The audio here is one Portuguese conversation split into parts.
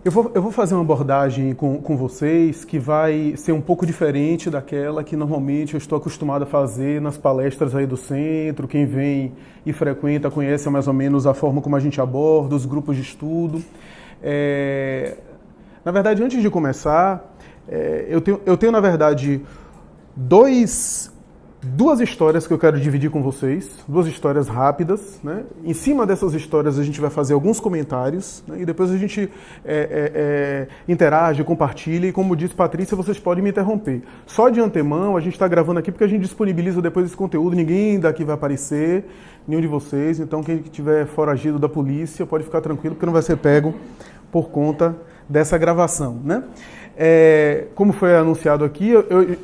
Eu vou fazer uma abordagem com vocês que vai ser um pouco diferente daquela que normalmente eu estou acostumado a fazer nas palestras aí do centro. Quem vem e frequenta conhece mais ou menos a forma como a gente aborda, os grupos de estudo. Na verdade, antes de começar, eu tenho na verdade, duas histórias que eu quero dividir com vocês, duas histórias rápidas, né? Em cima dessas histórias a gente vai fazer alguns comentários, né? E depois a gente interage, compartilha e, como disse Patrícia, vocês podem me interromper. Só de antemão, a gente está gravando aqui porque a gente disponibiliza depois esse conteúdo, ninguém daqui vai aparecer, nenhum de vocês, então quem estiver foragido da polícia pode ficar tranquilo porque não vai ser pego por conta dessa gravação, né? Como foi anunciado aqui,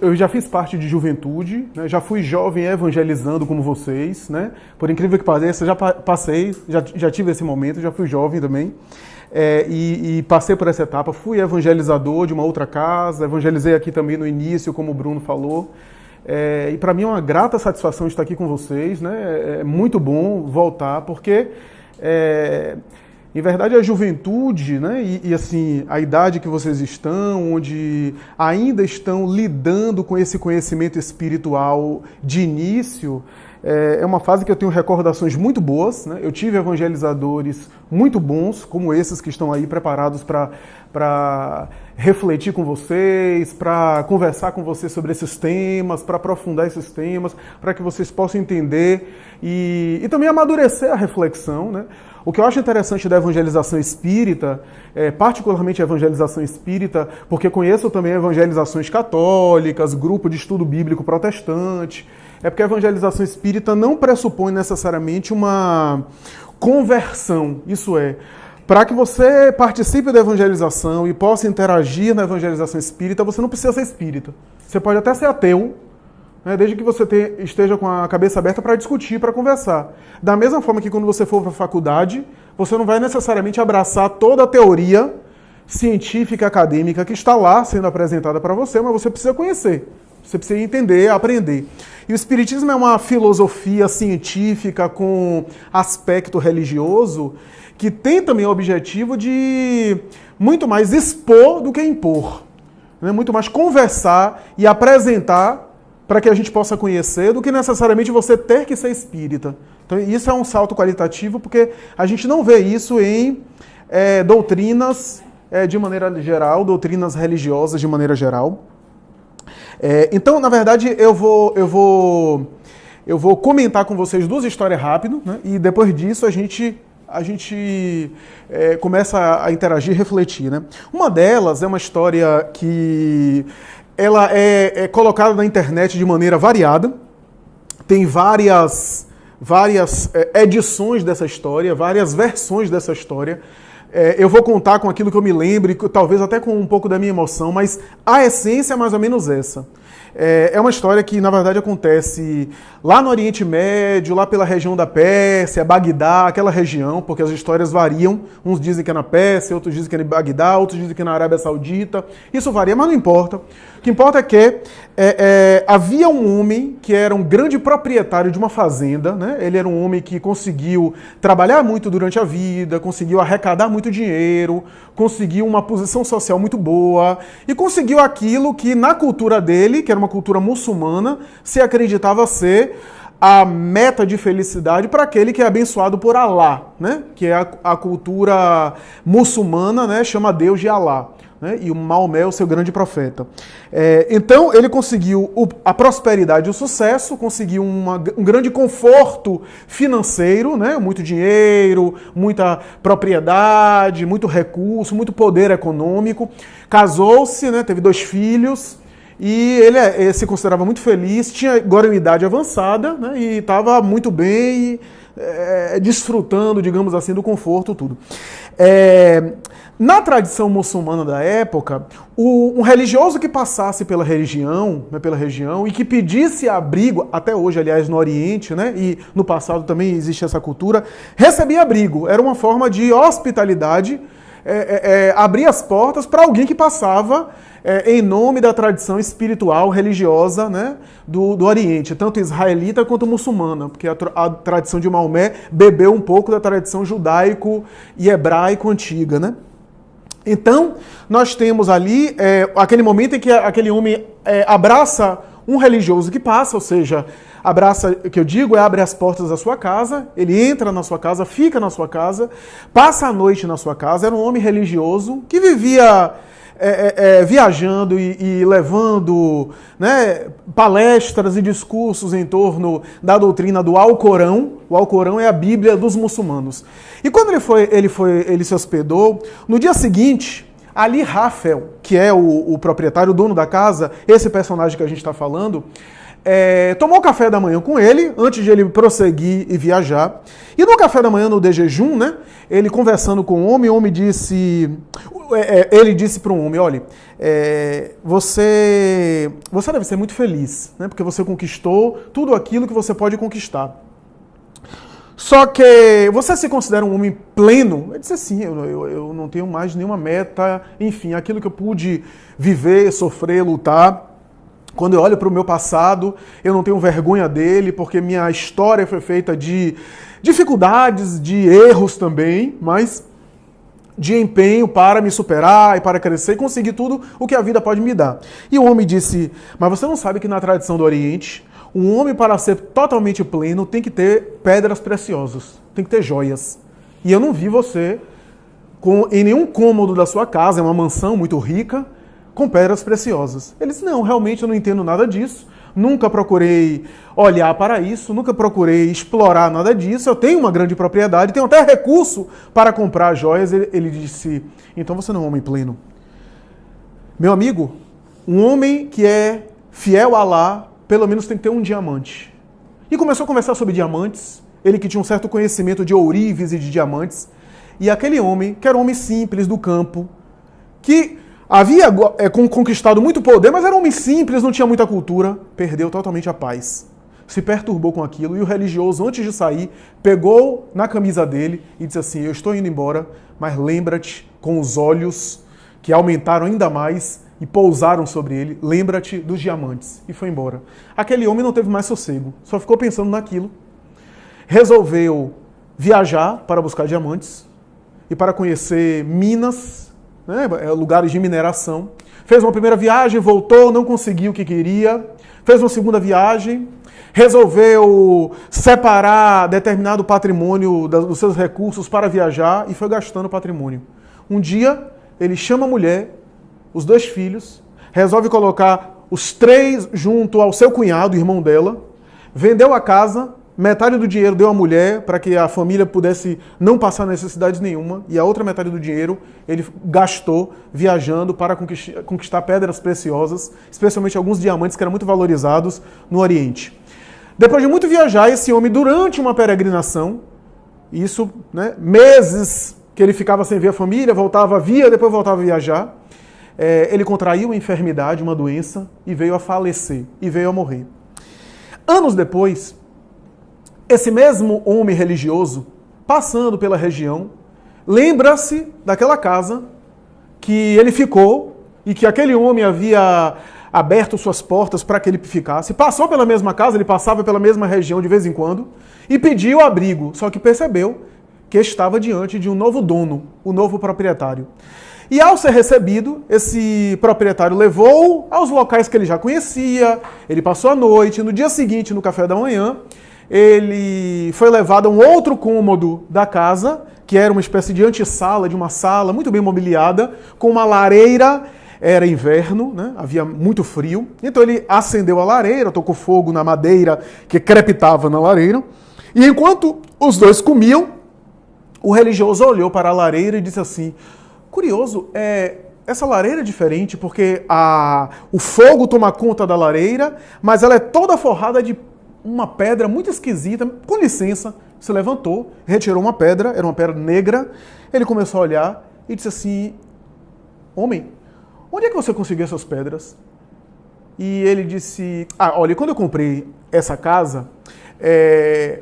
eu já fiz parte de juventude, né? Já fui jovem evangelizando como vocês, né? Por incrível que pareça, já passei, já tive esse momento, já fui jovem também, e passei por essa etapa, fui evangelizador de uma outra casa, evangelizei aqui também no início, como o Bruno falou, e para mim é uma grata satisfação estar aqui com vocês, né? É muito bom voltar, porque em verdade, a juventude, né, e assim, a idade que vocês estão, onde ainda estão lidando com esse conhecimento espiritual de início, é uma fase que eu tenho recordações muito boas, né? Eu tive evangelizadores muito bons, como esses que estão aí preparados para refletir com vocês, para conversar com vocês sobre esses temas, para aprofundar esses temas, para que vocês possam entender e também amadurecer a reflexão, né? O que eu acho interessante da evangelização espírita, particularmente a evangelização espírita, porque conheço também evangelizações católicas, grupo de estudo bíblico protestante, é porque a evangelização espírita não pressupõe necessariamente uma conversão, isso é, para que você participe da evangelização e possa interagir na evangelização espírita, você não precisa ser espírita. Você pode até ser ateu, né, desde que você esteja com a cabeça aberta para discutir, para conversar. Da mesma forma que quando você for para a faculdade, você não vai necessariamente abraçar toda a teoria científica, acadêmica que está lá sendo apresentada para você, mas você precisa conhecer, você precisa entender, aprender. E o Espiritismo é uma filosofia científica com aspecto religioso que tem também o objetivo de muito mais expor do que impor, né? Muito mais conversar e apresentar para que a gente possa conhecer, do que necessariamente você ter que ser espírita. Então, isso é um salto qualitativo, porque a gente não vê isso em doutrinas de maneira geral, doutrinas religiosas de maneira geral. Então, na verdade, eu vou comentar com vocês duas histórias rápido, né? E depois disso a gente começa a interagir e refletir, né? Uma delas é uma história que ela é colocada na internet de maneira variada, tem várias edições dessa história, várias versões dessa história. Eu vou contar com aquilo que eu me lembro, e talvez até com um pouco da minha emoção, mas a essência é mais ou menos essa. É uma história que, na verdade, acontece lá no Oriente Médio, lá pela região da Pérsia, Bagdá, aquela região, porque as histórias variam. Uns dizem que é na Pérsia, outros dizem que é em Bagdá, outros dizem que é na Arábia Saudita. Isso varia, mas não importa. O que importa é que havia um homem que era um grande proprietário de uma fazenda, né? Ele era um homem que conseguiu trabalhar muito durante a vida, conseguiu arrecadar muito dinheiro, conseguiu uma posição social muito boa e conseguiu aquilo que na cultura dele, que era uma cultura muçulmana, se acreditava ser a meta de felicidade para aquele que é abençoado por Alá, né? Que é a cultura muçulmana, né? Chama Deus de Alá. Né? E o Maomé é o seu grande profeta. Então ele conseguiu a prosperidade e o sucesso, conseguiu um grande conforto financeiro, né? Muito dinheiro, muita propriedade, muito recurso, muito poder econômico. Casou-se, né? Teve 2 filhos e ele se considerava muito feliz, tinha agora uma idade avançada, né? E estava muito bem, desfrutando, digamos assim, do conforto, tudo. Na tradição muçulmana da época, um religioso que passasse pela região e que pedisse abrigo, até hoje, aliás, no Oriente, né, e no passado também existe essa cultura, recebia abrigo. Era uma forma de hospitalidade, abrir as portas para alguém que passava em nome da tradição espiritual, religiosa, né, do Oriente, tanto israelita quanto muçulmana, porque a tradição de Maomé bebeu um pouco da tradição judaico e hebraico antiga, né? Então, nós temos ali aquele momento em que aquele homem abraça um religioso que passa, ou seja, abraça, o que eu digo abre as portas da sua casa, ele entra na sua casa, fica na sua casa, passa a noite na sua casa. Era um homem religioso que vivia viajando e levando, né, palestras e discursos em torno da doutrina do Alcorão. O Alcorão é a Bíblia dos muçulmanos. E quando ele se hospedou, no dia seguinte, Ali Rafel, que é o proprietário, o dono da casa, esse personagem que a gente está falando, tomou café da manhã com ele, antes de ele prosseguir e viajar. E no café da manhã, no de jejum, né, ele conversando com o homem disse... ele disse para um homem, olha, você deve ser muito feliz, né, porque você conquistou tudo aquilo que você pode conquistar. Só que você se considera um homem pleno? Ele disse assim, eu não tenho mais nenhuma meta, enfim, aquilo que eu pude viver, sofrer, lutar. Quando eu olho para o meu passado, eu não tenho vergonha dele, porque minha história foi feita de dificuldades, de erros também, mas de empenho para me superar e para crescer e conseguir tudo o que a vida pode me dar. E o homem disse, mas você não sabe que na tradição do Oriente, um homem para ser totalmente pleno tem que ter pedras preciosas, tem que ter joias. E eu não vi você em nenhum cômodo da sua casa, é uma mansão muito rica, com pedras preciosas. Ele disse, não, realmente eu não entendo nada disso, nunca procurei olhar para isso, nunca procurei explorar nada disso, eu tenho uma grande propriedade, tenho até recurso para comprar joias. Ele disse, então você não é um homem pleno. Meu amigo, um homem que é fiel a Allah, pelo menos tem que ter um diamante. E começou a conversar sobre diamantes, ele que tinha um certo conhecimento de ourives e de diamantes, e aquele homem, que era um homem simples do campo, que havia conquistado muito poder, mas era um homem simples, não tinha muita cultura, perdeu totalmente a paz. Se perturbou com aquilo, e o religioso, antes de sair, pegou na camisa dele e disse assim, eu estou indo embora, mas lembra-te, com os olhos que aumentaram ainda mais e pousaram sobre ele, lembra-te dos diamantes. E foi embora. Aquele homem não teve mais sossego, só ficou pensando naquilo. Resolveu viajar para buscar diamantes e para conhecer minas, né, lugares de mineração. Fez uma primeira viagem, voltou, não conseguiu o que queria. Fez uma segunda viagem, resolveu separar determinado patrimônio dos seus recursos para viajar e foi gastando o patrimônio. Um dia, ele chama a mulher, os 2 filhos, resolve colocar os 3 junto ao seu cunhado, irmão dela, vendeu a casa, metade do dinheiro deu à mulher para que a família pudesse não passar necessidade nenhuma, e a outra metade do dinheiro ele gastou viajando para conquistar pedras preciosas, especialmente alguns diamantes que eram muito valorizados no Oriente. Depois de muito viajar, esse homem, durante uma peregrinação, isso, né, meses que ele ficava sem ver a família, depois voltava a viajar, ele contraiu uma enfermidade, uma doença, e veio a falecer, e veio a morrer. Anos depois, esse mesmo homem religioso, passando pela região, lembra-se daquela casa que ele ficou e que aquele homem havia aberto suas portas para que ele ficasse. Passou pela mesma casa, ele passava pela mesma região de vez em quando e pediu abrigo, só que percebeu que estava diante de um novo dono, o novo proprietário. E ao ser recebido, esse proprietário levou aos locais que ele já conhecia, ele passou a noite, no dia seguinte, no café da manhã, ele foi levado a um outro cômodo da casa, que era uma espécie de antessala, de uma sala muito bem mobiliada, com uma lareira. Era inverno, né? Havia muito frio, então ele acendeu a lareira, tocou fogo na madeira que crepitava na lareira, e enquanto os 2 comiam, o religioso olhou para a lareira e disse assim, curioso, essa lareira é diferente porque o fogo toma conta da lareira, mas ela é toda forrada de uma pedra muito esquisita. Com licença, se levantou, retirou uma pedra, era uma pedra negra, ele começou a olhar e disse assim, homem, onde é que você conseguiu essas pedras? E ele disse, olha, quando eu comprei essa casa,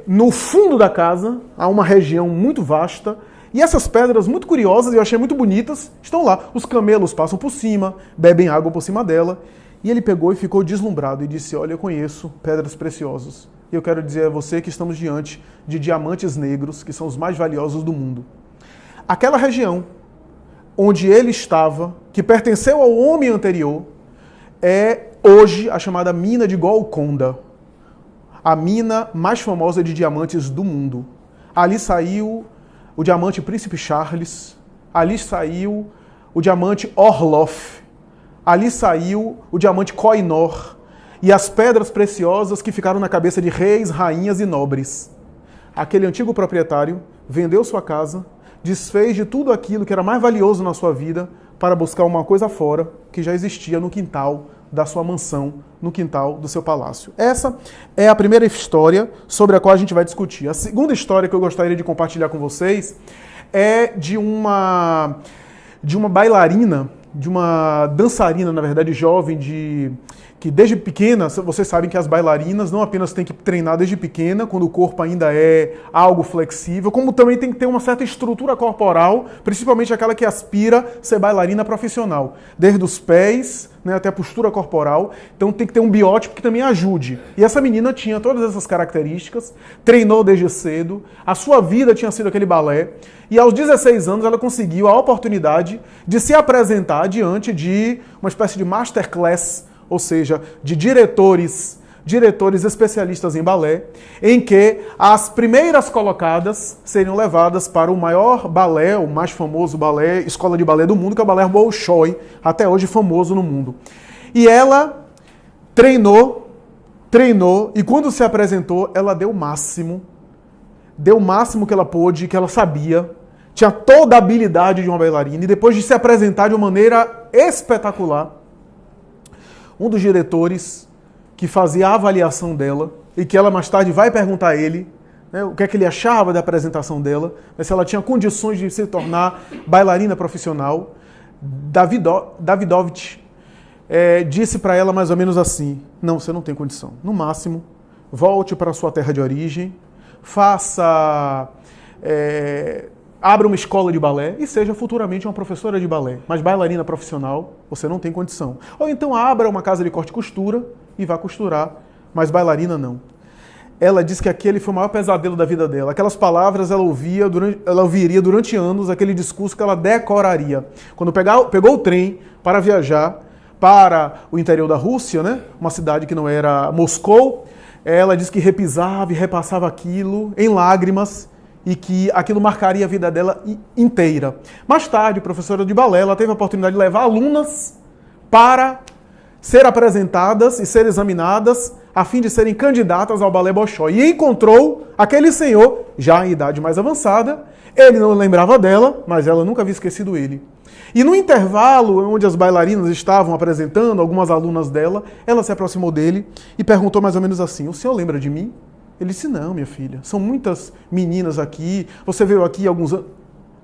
no fundo da casa há uma região muito vasta, e essas pedras muito curiosas, eu achei muito bonitas, estão lá. Os camelos passam por cima, bebem água por cima dela. E ele pegou e ficou deslumbrado e disse, olha, eu conheço pedras preciosas. E eu quero dizer a você que estamos diante de diamantes negros, que são os mais valiosos do mundo. Aquela região, onde ele estava, que pertenceu ao homem anterior, é hoje a chamada mina de Golconda, a mina mais famosa de diamantes do mundo. Ali saiu o diamante Príncipe Charles, ali saiu o diamante Orloff, ali saiu o diamante Koh-i-Noor e as pedras preciosas que ficaram na cabeça de reis, rainhas e nobres. Aquele antigo proprietário vendeu sua casa, desfez de tudo aquilo que era mais valioso na sua vida para buscar uma coisa fora que já existia no quintal da sua mansão, no quintal do seu palácio. Essa é a primeira história sobre a qual a gente vai discutir. A segunda história que eu gostaria de compartilhar com vocês é de uma bailarina, de uma dançarina, na verdade, jovem, que desde pequena, vocês sabem que as bailarinas não apenas têm que treinar desde pequena, quando o corpo ainda é algo flexível, como também tem que ter uma certa estrutura corporal, principalmente aquela que aspira a ser bailarina profissional, desde os pés, né, até a postura corporal. Então tem que ter um biótipo que também ajude. E essa menina tinha todas essas características, treinou desde cedo, a sua vida tinha sido aquele balé, e aos 16 anos ela conseguiu a oportunidade de se apresentar diante de uma espécie de masterclass, ou seja, de diretores especialistas em balé, em que as primeiras colocadas seriam levadas para o maior balé, o mais famoso balé, escola de balé do mundo, que é o balé Bolshoi, até hoje famoso no mundo. E ela treinou, e quando se apresentou, ela deu o máximo que ela pôde, que ela sabia, tinha toda a habilidade de uma bailarina, e depois de se apresentar de uma maneira espetacular, um dos diretores que fazia a avaliação dela e que ela mais tarde vai perguntar a ele, né, o que é que ele achava da apresentação dela, se ela tinha condições de se tornar bailarina profissional, Davidovich disse para ela mais ou menos assim: não, você não tem condição. No máximo, volte para a sua terra de origem, abra uma escola de balé e seja futuramente uma professora de balé. Mas bailarina profissional, você não tem condição. Ou então abra uma casa de corte e costura e vá costurar, mas bailarina não. Ela disse que aquele foi o maior pesadelo da vida dela. Aquelas palavras ela ouviria durante anos, aquele discurso que ela decoraria. Quando pegou o trem para viajar para o interior da Rússia, né, uma cidade que não era Moscou, ela disse que repisava e repassava aquilo em lágrimas, e que aquilo marcaria a vida dela inteira. Mais tarde, professora de balé, ela teve a oportunidade de levar alunas para ser apresentadas e ser examinadas a fim de serem candidatas ao balé Bolshoi. E encontrou aquele senhor, já em idade mais avançada. Ele não lembrava dela, mas ela nunca havia esquecido ele. E no intervalo onde as bailarinas estavam apresentando, algumas alunas dela, ela se aproximou dele e perguntou mais ou menos assim: o senhor lembra de mim? Ele disse: não, minha filha, são muitas meninas aqui, você veio aqui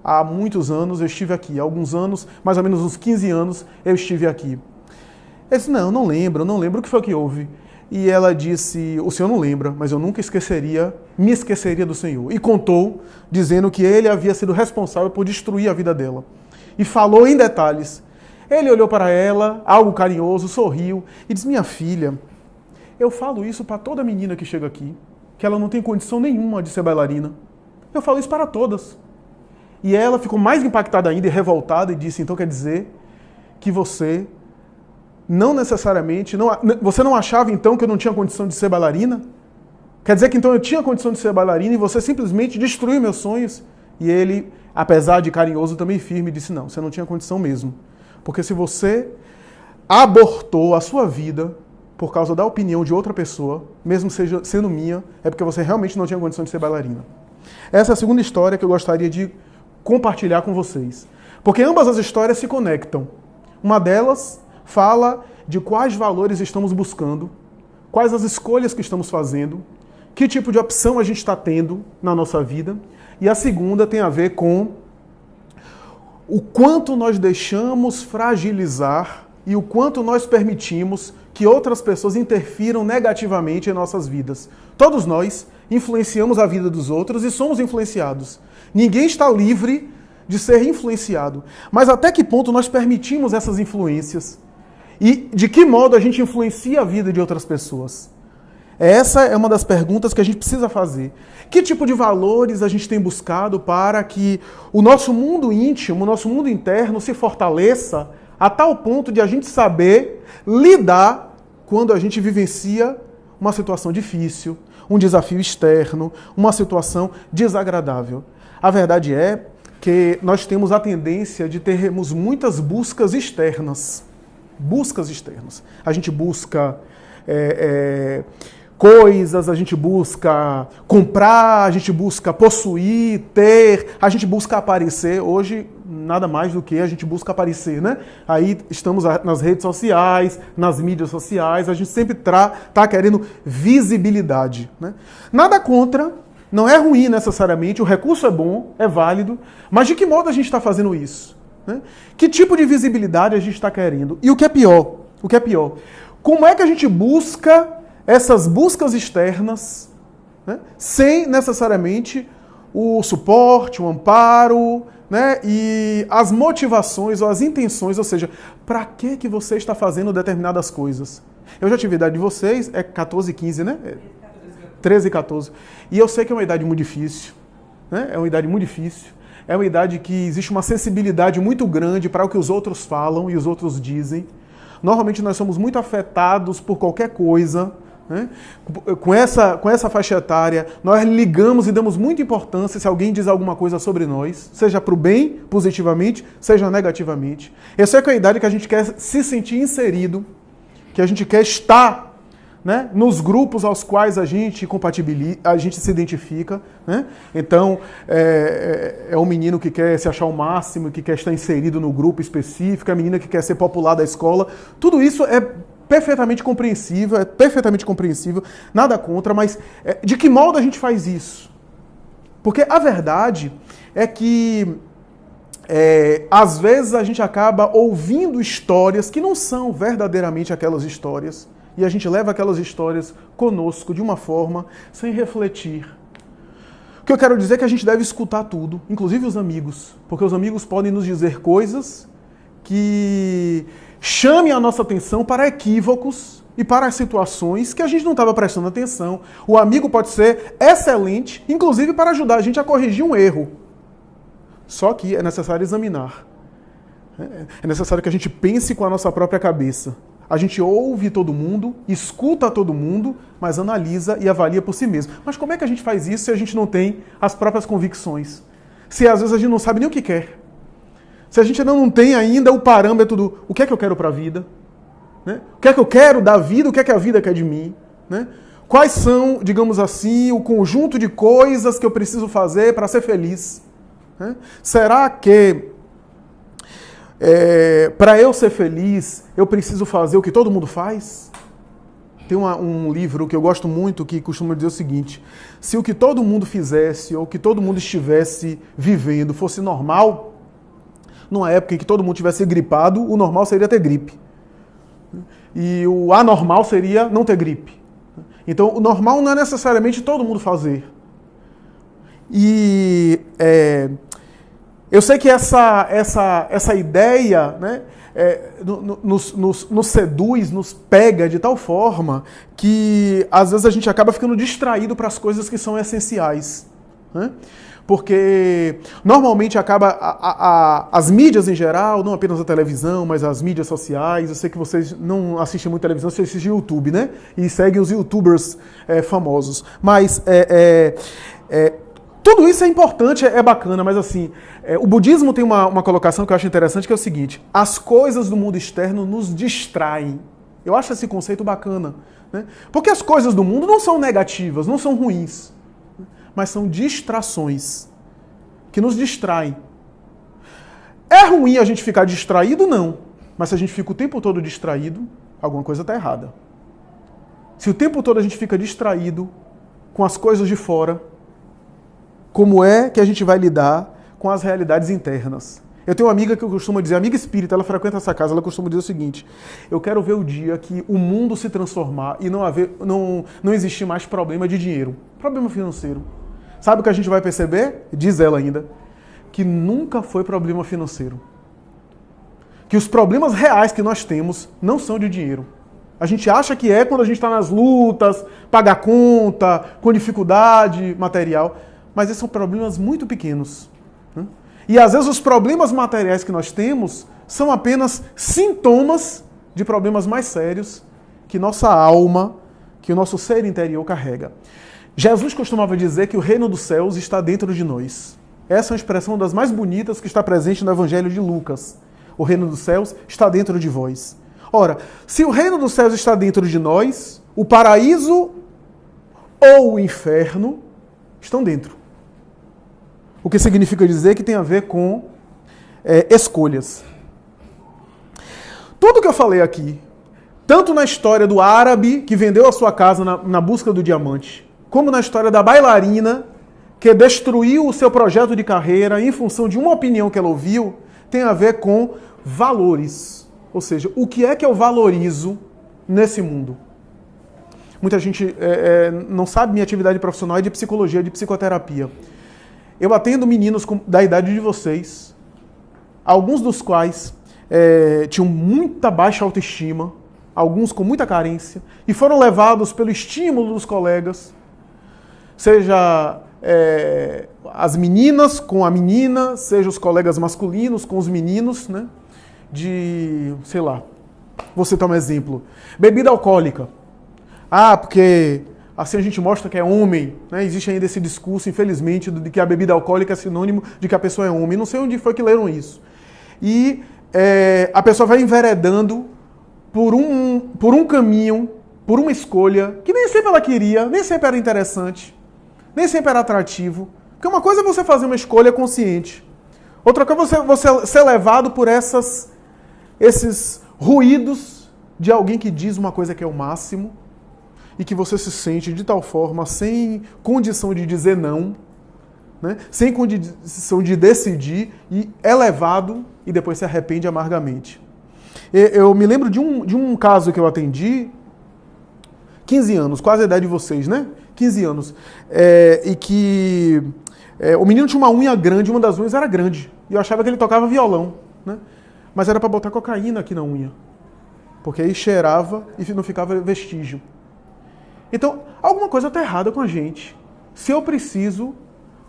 há muitos anos, eu estive aqui, há alguns anos, mais ou menos uns 15 anos, eu estive aqui. Ele disse: não lembro, o que foi que houve? E ela disse: o senhor não lembra, mas eu nunca me esqueceria do senhor. E contou, dizendo que ele havia sido responsável por destruir a vida dela. E falou em detalhes. Ele olhou para ela, algo carinhoso, sorriu e disse: minha filha, eu falo isso para toda menina que chega aqui, que ela não tem condição nenhuma de ser bailarina. Eu falo isso para todas. E ela ficou mais impactada ainda e revoltada e disse: então quer dizer que você não necessariamente, você não achava então que eu não tinha condição de ser bailarina? Quer dizer que então eu tinha condição de ser bailarina e você simplesmente destruiu meus sonhos? E ele, apesar de carinhoso, também firme, disse: não, você não tinha condição mesmo. Porque se você abortou a sua vida por causa da opinião de outra pessoa, mesmo sendo minha, é porque você realmente não tinha condição de ser bailarina. Essa é a segunda história que eu gostaria de compartilhar com vocês. Porque ambas as histórias se conectam. Uma delas fala de quais valores estamos buscando, quais as escolhas que estamos fazendo, que tipo de opção a gente está tendo na nossa vida. E a segunda tem a ver com o quanto nós deixamos fragilizar e o quanto nós permitimos que outras pessoas interfiram negativamente em nossas vidas. Todos nós influenciamos a vida dos outros e somos influenciados. Ninguém está livre de ser influenciado. Mas até que ponto nós permitimos essas influências? E de que modo a gente influencia a vida de outras pessoas? Essa é uma das perguntas que a gente precisa fazer. Que tipo de valores a gente tem buscado para que o nosso mundo íntimo, o nosso mundo interno se fortaleça a tal ponto de a gente saber lidar quando a gente vivencia uma situação difícil, um desafio externo, uma situação desagradável. A verdade é que nós temos a tendência de termos muitas buscas externas. Buscas externas. A gente busca coisas, a gente busca comprar, a gente busca possuir, ter, a gente busca aparecer. Hoje, nada mais do que a gente busca aparecer, né? Aí estamos nas redes sociais, nas mídias sociais, a gente sempre tá querendo visibilidade, né? Nada contra, não é ruim necessariamente, o recurso é bom, é válido, mas de que modo a gente está fazendo isso? Né? Que tipo de visibilidade a gente está querendo? E o que é pior? Como é que a gente busca essas buscas externas, né, sem necessariamente o suporte, o amparo, né, e as motivações ou as intenções, ou seja, para que você está fazendo determinadas coisas? Eu já tive a idade de vocês, é 14, 15, né? 13 e 14. E eu sei que é uma idade muito difícil, né? É uma idade muito difícil. É uma idade que existe uma sensibilidade muito grande para o que os outros falam e os outros dizem. Normalmente nós somos muito afetados por qualquer coisa, né? Com essa faixa etária, nós ligamos e damos muita importância se alguém diz alguma coisa sobre nós, seja para o bem, positivamente, seja negativamente. Essa é a idade que a gente quer se sentir inserido, que a gente quer estar, né, nos grupos aos quais a gente se identifica, né? Então, é um menino que quer se achar o máximo, que quer estar inserido no grupo específico, é a menina que quer ser popular da escola. Tudo isso é perfeitamente compreensível, nada contra, mas de que modo a gente faz isso? Porque a verdade é que às vezes a gente acaba ouvindo histórias que não são verdadeiramente aquelas histórias, e a gente leva aquelas histórias conosco de uma forma sem refletir. O que eu quero dizer é que a gente deve escutar tudo, inclusive os amigos, porque os amigos podem nos dizer coisas que chamem a nossa atenção para equívocos e para situações que a gente não estava prestando atenção. O amigo pode ser excelente, inclusive para ajudar a gente a corrigir um erro. Só que é necessário examinar. É necessário que a gente pense com a nossa própria cabeça. A gente ouve todo mundo, escuta todo mundo, mas analisa e avalia por si mesmo. Mas como é que a gente faz isso se a gente não tem as próprias convicções? Se às vezes a gente não sabe nem o que quer? Se a gente não tem ainda o parâmetro do o que é que eu quero para a vida? Né? O que é que eu quero da vida? O que é que a vida quer de mim? Né? Quais são, digamos assim, o conjunto de coisas que eu preciso fazer para ser feliz? Né? Será que para eu ser feliz, eu preciso fazer o que todo mundo faz? Tem um livro que eu gosto muito que costuma dizer o seguinte: se o que todo mundo fizesse ou o que todo mundo estivesse vivendo fosse normal, numa época em que todo mundo tivesse gripado, o normal seria ter gripe. E o anormal seria não ter gripe. Então, o normal não é necessariamente todo mundo fazer. E eu sei que essa ideia, né, nos seduz, nos pega de tal forma que às vezes a gente acaba ficando distraído para as coisas que são essenciais, né? Porque normalmente as mídias em geral, não apenas a televisão, mas as mídias sociais, eu sei que vocês não assistem muito televisão, vocês assistem YouTube, né? E seguem os youtubers famosos. Mas tudo isso é importante, é bacana, mas assim, o budismo tem uma colocação que eu acho interessante, que é o seguinte: as coisas do mundo externo nos distraem. Eu acho esse conceito bacana, né? Porque as coisas do mundo não são negativas, não são ruins, mas são distrações que nos distraem. É ruim a gente ficar distraído? Não. Mas se a gente fica o tempo todo distraído, alguma coisa está errada. Se o tempo todo a gente fica distraído com as coisas de fora, como é que a gente vai lidar com as realidades internas? Eu tenho uma amiga que eu costumo dizer, amiga espírita, ela frequenta essa casa, ela costuma dizer o seguinte: eu quero ver o dia que o mundo se transformar e não existir mais problema de dinheiro, problema financeiro. Sabe o que a gente vai perceber? Diz ela ainda, que nunca foi problema financeiro. Que os problemas reais que nós temos não são de dinheiro. A gente acha que é quando a gente está nas lutas, paga conta, com dificuldade material, mas esses são problemas muito pequenos. Né? E às vezes os problemas materiais que nós temos são apenas sintomas de problemas mais sérios que nossa alma, que o nosso ser interior carrega. Jesus costumava dizer que o reino dos céus está dentro de nós. Essa é uma expressão das mais bonitas que está presente no Evangelho de Lucas. O reino dos céus está dentro de vós. Ora, se o reino dos céus está dentro de nós, o paraíso ou o inferno estão dentro. O que significa dizer que tem a ver com escolhas. Tudo que eu falei aqui, tanto na história do árabe que vendeu a sua casa na busca do diamante, como na história da bailarina que destruiu o seu projeto de carreira em função de uma opinião que ela ouviu, tem a ver com valores. Ou seja, o que é que eu valorizo nesse mundo? Muita gente não sabe, minha atividade profissional é de psicologia, de psicoterapia. Eu atendo meninos da idade de vocês, alguns dos quais tinham muita baixa autoestima, alguns com muita carência, e foram levados pelo estímulo dos colegas, seja as meninas com a menina, seja os colegas masculinos com os meninos, né? Sei lá, vou citar um exemplo. Bebida alcoólica. Porque assim a gente mostra que é homem, né? Existe ainda esse discurso, infelizmente, de que a bebida alcoólica é sinônimo de que a pessoa é homem. Não sei onde foi que leram isso. E a pessoa vai enveredando por um caminho, por uma escolha, que nem sempre ela queria, nem sempre era interessante, nem sempre era atrativo. Porque uma coisa é você fazer uma escolha consciente. Outra coisa é você ser levado por esses ruídos de alguém que diz uma coisa que é o máximo e que você se sente de tal forma sem condição de dizer não, né? Sem condição de decidir e é levado e depois se arrepende amargamente. Eu me lembro de um caso que eu atendi, 15 anos, quase a idade de vocês, né? 15 anos. E que o menino tinha uma unha grande, uma das unhas era grande. E eu achava que ele tocava violão, né? Mas era para botar cocaína aqui na unha. Porque aí cheirava e não ficava vestígio. Então, alguma coisa está errada com a gente. Se eu preciso,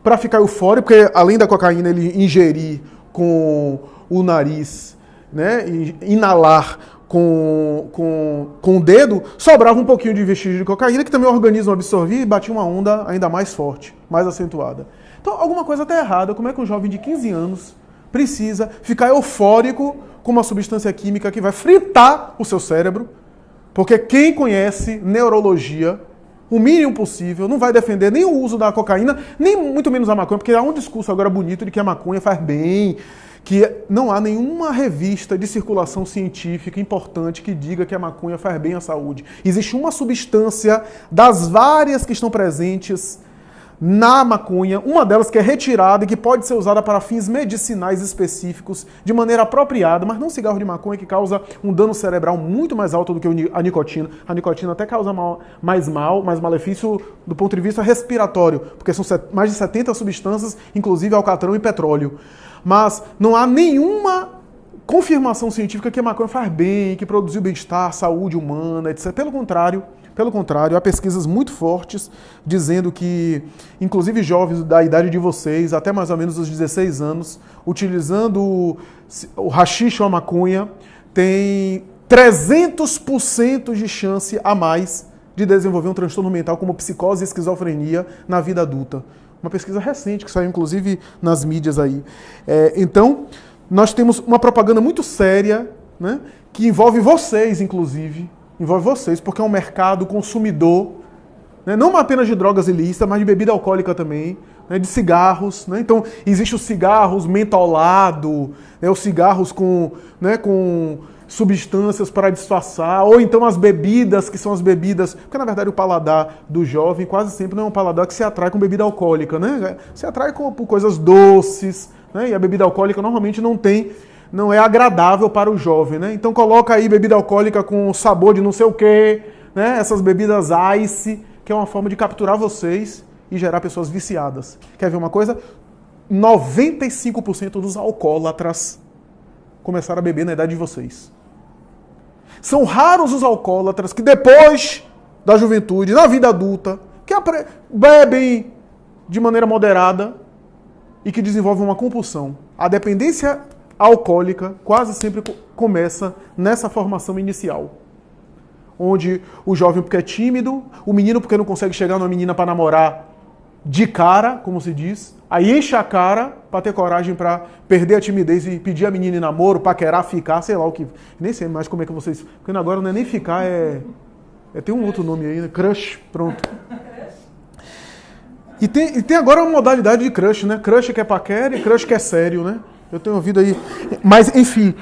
para ficar eufórico, porque além da cocaína ele ingerir com o nariz, né, inalar com o dedo, sobrava um pouquinho de vestígio de cocaína, que também o organismo absorvia e batia uma onda ainda mais forte, mais acentuada. Então, alguma coisa está errada. Como é que um jovem de 15 anos precisa ficar eufórico com uma substância química que vai fritar o seu cérebro? Porque quem conhece neurologia, o mínimo possível, não vai defender nem o uso da cocaína, nem muito menos a maconha, porque há um discurso agora bonito de que a maconha faz bem, que não há nenhuma revista de circulação científica importante que diga que a maconha faz bem à saúde. Existe uma substância das várias que estão presentes na maconha, uma delas que é retirada e que pode ser usada para fins medicinais específicos de maneira apropriada, mas não cigarro de maconha, que causa um dano cerebral muito mais alto do que a nicotina. A nicotina até causa mais malefício do ponto de vista respiratório, porque são mais de 70 substâncias, inclusive alcatrão e petróleo. Mas não há nenhuma confirmação científica que a maconha faz bem, que produziu bem-estar, saúde humana, etc. Pelo contrário, há pesquisas muito fortes dizendo que, inclusive jovens da idade de vocês, até mais ou menos os 16 anos, utilizando o haxixe ou a maconha, tem 300% de chance a mais de desenvolver um transtorno mental como psicose e esquizofrenia na vida adulta. Uma pesquisa recente que saiu, inclusive, nas mídias aí. Então, nós temos uma propaganda muito séria, né, que envolve vocês, inclusive, porque é um mercado consumidor, né, não apenas de drogas ilícitas, mas de bebida alcoólica também, né, de cigarros. Né? Então, existem os cigarros mentolados, né, os cigarros com substâncias para disfarçar, ou então as bebidas, que são as bebidas... Porque, na verdade, o paladar do jovem quase sempre não é um paladar que se atrai com bebida alcoólica, né? Se atrai por coisas doces, né? E a bebida alcoólica normalmente não é agradável para o jovem, né? Então coloca aí bebida alcoólica com sabor de não sei o quê, né? Essas bebidas ice, que é uma forma de capturar vocês e gerar pessoas viciadas. Quer ver uma coisa? 95% dos alcoólatras começaram a beber na idade de vocês. São raros os alcoólatras que depois da juventude, na vida adulta, que bebem de maneira moderada e que desenvolvem uma compulsão. A dependência alcoólica quase sempre começa nessa formação inicial. Onde o jovem porque é tímido, o menino porque não consegue chegar numa menina para namorar de cara, como se diz, aí enche a cara para ter coragem para perder a timidez e pedir a menina em namoro, paquerar, ficar, sei lá o que. Nem sei mais como é que vocês... Porque agora não é nem ficar, tem um outro nome aí, né? Crush, pronto. E tem agora uma modalidade de crush, né? Crush que é paquera e crush que é sério, né? Eu tenho ouvido aí... Mas, enfim...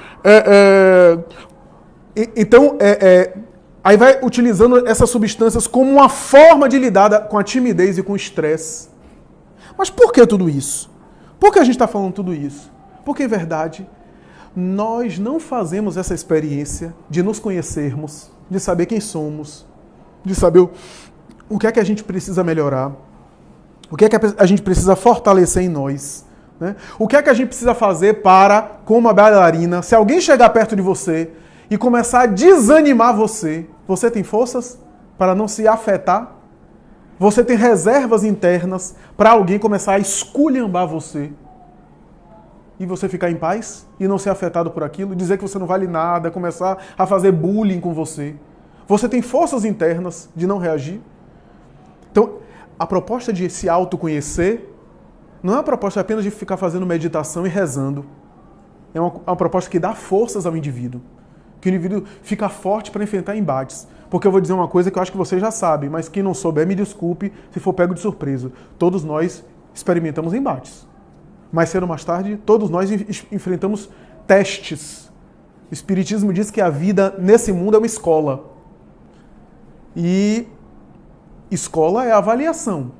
Então, aí vai utilizando essas substâncias como uma forma de lidar com a timidez e com o estresse. Mas por que tudo isso? Por que a gente está falando tudo isso? Porque, em verdade, nós não fazemos essa experiência de nos conhecermos, de saber quem somos, de saber o que é que a gente precisa melhorar, o que é que a gente precisa fortalecer em nós, né? O que é que a gente precisa fazer para, como uma bailarina, se alguém chegar perto de você e começar a desanimar você, você tem forças para não se afetar? Você tem reservas internas para alguém começar a esculhambar você e você ficar em paz e não ser afetado por aquilo, dizer que você não vale nada, começar a fazer bullying com você? Você tem forças internas de não reagir? Então, a proposta de se autoconhecer não é uma proposta apenas de ficar fazendo meditação e rezando. É uma proposta que dá forças ao indivíduo. Que o indivíduo fica forte para enfrentar embates. Porque eu vou dizer uma coisa que eu acho que vocês já sabem, mas quem não souber, me desculpe se for pego de surpresa. Todos nós experimentamos embates. Mais cedo ou mais tarde, todos nós enfrentamos testes. O Espiritismo diz que a vida nesse mundo é uma escola. E escola é avaliação.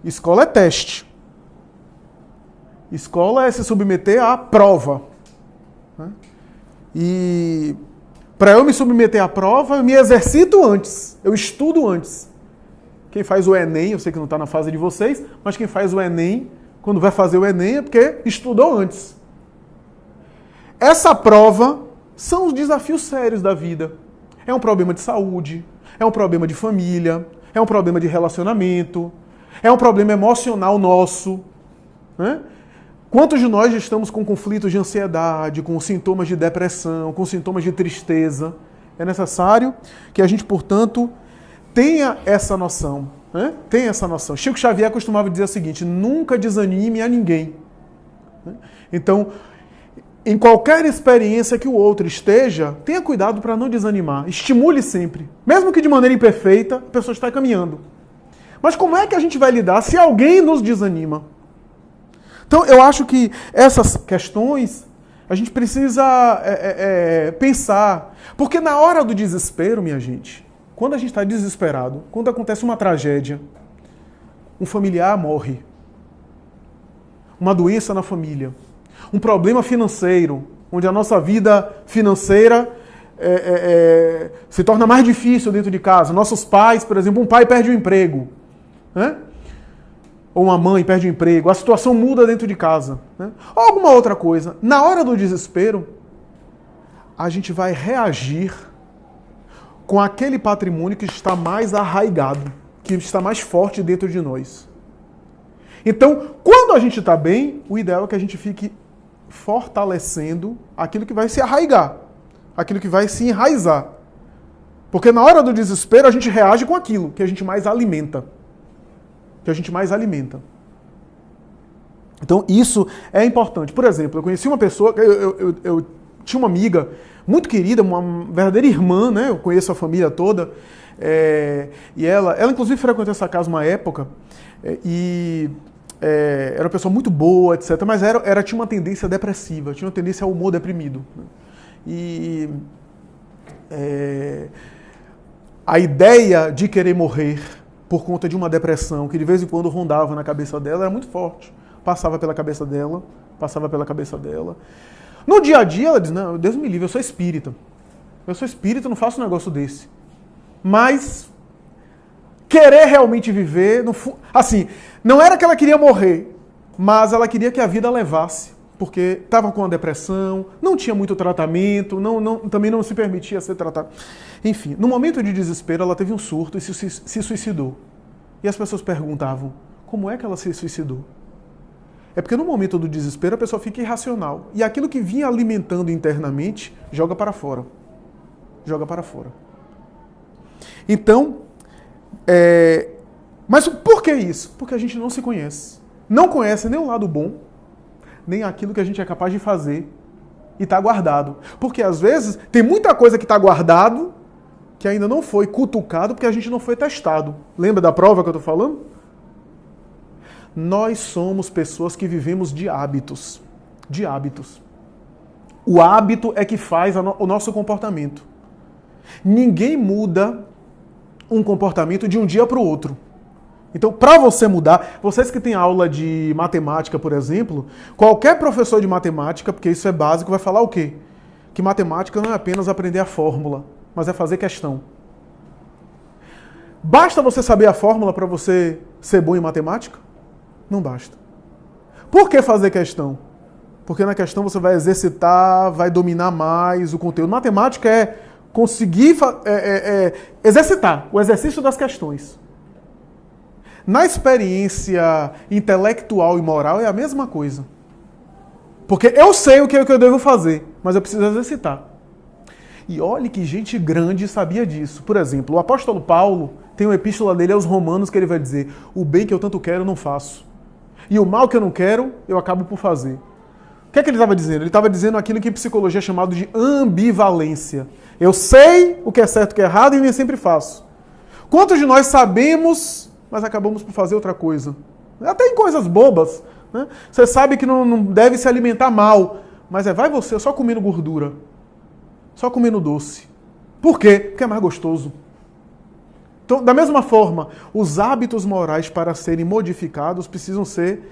Escola é teste. Escola é se submeter à prova. E para eu me submeter à prova, eu me exercito antes, eu estudo antes. Quem faz o Enem, eu sei que não está na fase de vocês, mas quem faz o Enem, quando vai fazer o Enem, é porque estudou antes. Essa prova são os desafios sérios da vida. É um problema de saúde, é um problema de família, é um problema de relacionamento, é um problema emocional nosso, né? Quantos de nós estamos com conflitos de ansiedade, com sintomas de depressão, com sintomas de tristeza? É necessário que a gente, portanto, tenha essa noção. Né? Tenha essa noção. Chico Xavier costumava dizer o seguinte: nunca desanime a ninguém. Então, em qualquer experiência que o outro esteja, tenha cuidado para não desanimar. Estimule sempre. Mesmo que de maneira imperfeita, a pessoa está caminhando. Mas como é que a gente vai lidar se alguém nos desanima? Então, eu acho que essas questões a gente precisa pensar. Porque na hora do desespero, minha gente, quando a gente está desesperado, quando acontece uma tragédia, um familiar morre, uma doença na família, um problema financeiro, onde a nossa vida financeira se torna mais difícil dentro de casa. Nossos pais, por exemplo, um pai perde o emprego, né? Ou uma mãe perde o emprego, a situação muda dentro de casa, né? Ou alguma outra coisa. Na hora do desespero, a gente vai reagir com aquele patrimônio que está mais arraigado, que está mais forte dentro de nós. Então, quando a gente está bem, o ideal é que a gente fique fortalecendo aquilo que vai se arraigar, aquilo que vai se enraizar. Porque na hora do desespero, a gente reage com aquilo que a gente mais alimenta. Então, isso é importante. Por exemplo, eu conheci uma pessoa, eu tinha uma amiga muito querida, uma verdadeira irmã, né? Eu conheço a família toda, e ela inclusive frequentou essa casa uma época, era uma pessoa muito boa, etc., mas tinha uma tendência depressiva, tinha uma tendência ao humor deprimido. Né? E a ideia de querer morrer por conta de uma depressão que de vez em quando rondava na cabeça dela era muito forte. Passava pela cabeça dela. No dia a dia ela diz: não, Deus me livre, eu sou espírita. Não faço um negócio desse. Mas querer realmente viver, assim, não era que ela queria morrer, mas ela queria que a vida levasse. porque estava com uma depressão, não tinha muito tratamento, também não se permitia ser tratada. Enfim, no momento de desespero, ela teve um surto e se suicidou. E as pessoas perguntavam, como é que ela se suicidou? É porque no momento do desespero a pessoa fica irracional. E aquilo que vinha alimentando internamente, joga para fora. Joga para fora. Então, mas por que isso? Porque a gente não se conhece. Não conhece nem o lado bom, nem aquilo que a gente é capaz de fazer e está guardado. Porque às vezes tem muita coisa que está guardado que ainda não foi cutucado porque a gente não foi testado. Lembra da prova que eu estou falando? Nós somos pessoas que vivemos de hábitos. De hábitos. O hábito é que faz o nosso comportamento. Ninguém muda um comportamento de um dia para o outro. Então, para você mudar, vocês que têm aula de matemática, por exemplo, qualquer professor de matemática, porque isso é básico, vai falar o quê? Que matemática não é apenas aprender a fórmula, mas é fazer questão. Basta você saber a fórmula para você ser bom em matemática? Não basta. Por que fazer questão? Porque na questão você vai exercitar, vai dominar mais o conteúdo. Matemática é conseguir exercitar, o exercício das questões. Na experiência intelectual e moral é a mesma coisa. Porque eu sei o que eu devo fazer, mas eu preciso exercitar. E olhe que gente grande sabia disso. Por exemplo, o apóstolo Paulo tem uma epístola dele aos Romanos que ele vai dizer: o bem que eu tanto quero, eu não faço. E o mal que eu não quero, eu acabo por fazer. O que é que ele estava dizendo? Ele estava dizendo aquilo que em psicologia é chamado de ambivalência. Eu sei o que é certo e o que é errado e nem sempre faço. Quantos de nós sabemos, mas acabamos por fazer outra coisa? Até em coisas bobas. Né? Você sabe que não deve se alimentar mal, mas vai você só comendo gordura. Só comendo doce. Por quê? Porque é mais gostoso. Então, da mesma forma, os hábitos morais para serem modificados precisam ser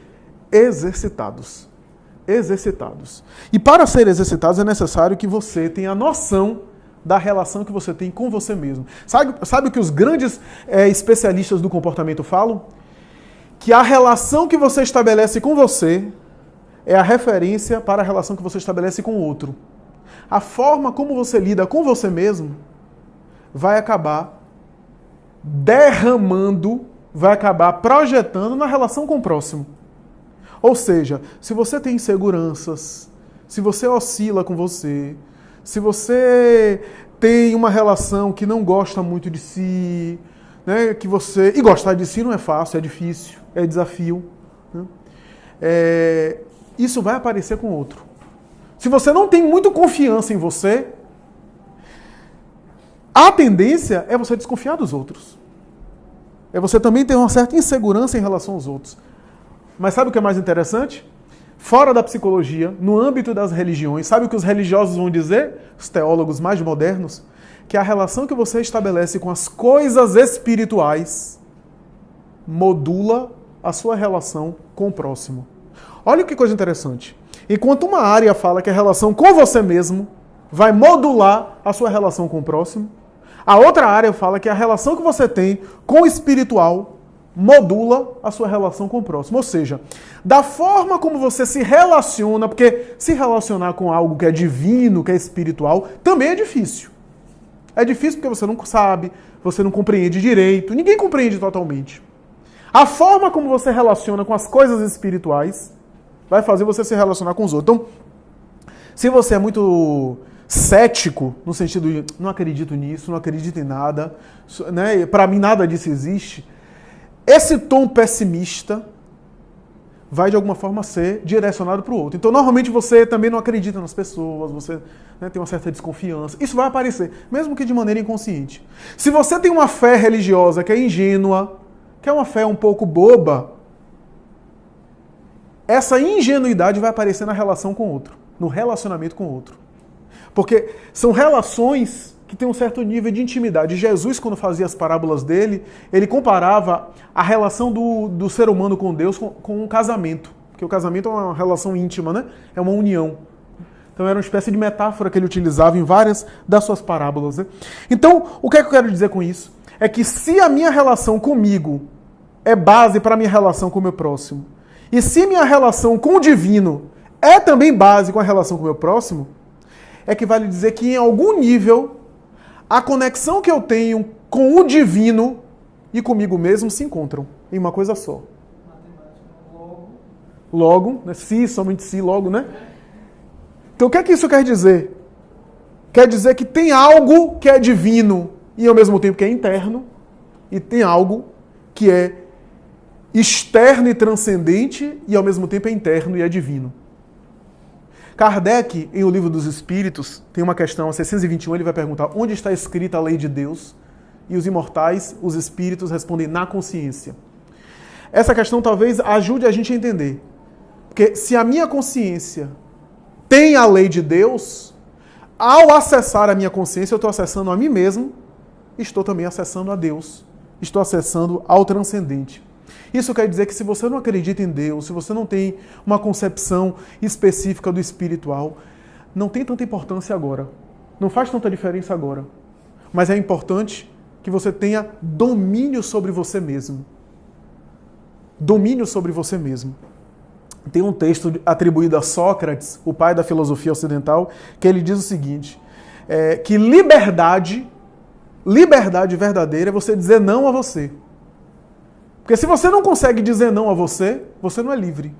exercitados. Exercitados. E para ser exercitados é necessário que você tenha a noção da relação que você tem com você mesmo. Sabe o que os grandes especialistas do comportamento falam? Que a relação que você estabelece com você é a referência para a relação que você estabelece com o outro. A forma como você lida com você mesmo vai acabar derramando, vai acabar projetando na relação com o próximo. Ou seja, se você tem inseguranças, se você oscila com você, se você tem uma relação que não gosta muito de si, né, e gostar de si não é fácil, é difícil, é desafio, né? Isso vai aparecer com o outro. Se você não tem muito confiança em você, a tendência é você desconfiar dos outros. É você também ter uma certa insegurança em relação aos outros. Mas sabe o que é mais interessante? Fora da psicologia, no âmbito das religiões, sabe o que os religiosos vão dizer? Os teólogos mais modernos? Que a relação que você estabelece com as coisas espirituais modula a sua relação com o próximo. Olha que coisa interessante. Enquanto uma área fala que a relação com você mesmo vai modular a sua relação com o próximo, a outra área fala que a relação que você tem com o espiritual modula a sua relação com o próximo. Ou seja, da forma como você se relaciona, porque se relacionar com algo que é divino, que é espiritual, também é difícil. É difícil porque você não sabe, você não compreende direito, ninguém compreende totalmente. A forma como você relaciona com as coisas espirituais vai fazer você se relacionar com os outros. Então, se você é muito cético, no sentido de não acredito nisso, não acredito em nada, né? Para mim nada disso existe, esse tom pessimista vai de alguma forma ser direcionado para o outro. Então, normalmente você também não acredita nas pessoas, você, né, tem uma certa desconfiança. Isso vai aparecer, mesmo que de maneira inconsciente. Se você tem uma fé religiosa que é ingênua, que é uma fé um pouco boba, essa ingenuidade vai aparecer na relação com o outro, no relacionamento com o outro. Porque são relações que têm um certo nível de intimidade. Jesus, quando fazia as parábolas dele, ele comparava a relação do ser humano com Deus com um casamento. Porque o casamento é uma relação íntima, né? É uma união. Então era uma espécie de metáfora que ele utilizava em várias das suas parábolas, né? Então, o que é que eu quero dizer com isso? É que se a minha relação comigo é base para a minha relação com o meu próximo, e se minha relação com o divino é também base com a relação com o meu próximo, é que vale dizer que em algum nível a conexão que eu tenho com o divino e comigo mesmo se encontram em uma coisa só. Logo, né? Si, somente si, logo, né? Então o que é que isso quer dizer? Quer dizer que tem algo que é divino e ao mesmo tempo que é interno, e tem algo que é externo e transcendente e ao mesmo tempo é interno e é divino. Kardec, em O Livro dos Espíritos, tem uma questão, a 621, ele vai perguntar onde está escrita a lei de Deus, e os imortais, os espíritos, respondem na consciência. Essa questão talvez ajude a gente a entender. Porque se a minha consciência tem a lei de Deus, ao acessar a minha consciência, eu estou acessando a mim mesmo, estou também acessando a Deus, estou acessando ao transcendente. Isso quer dizer que se você não acredita em Deus, se você não tem uma concepção específica do espiritual, não tem tanta importância agora. Não faz tanta diferença agora. Mas é importante que você tenha domínio sobre você mesmo. Domínio sobre você mesmo. Tem um texto atribuído a Sócrates, o pai da filosofia ocidental, que ele diz o seguinte, que liberdade verdadeira é você dizer não a você. Porque se você não consegue dizer não a você, você não é livre.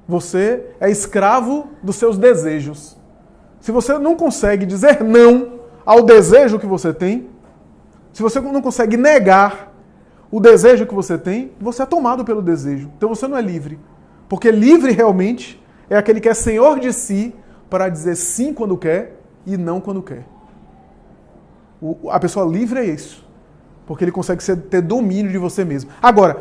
Você é escravo dos seus desejos. Se você não consegue dizer não ao desejo que você tem, se você não consegue negar o desejo que você tem, você é tomado pelo desejo. Então você não é livre. Porque livre realmente é aquele que é senhor de si para dizer sim quando quer e não quando quer. A pessoa livre é isso. Porque ele consegue ter domínio de você mesmo. Agora,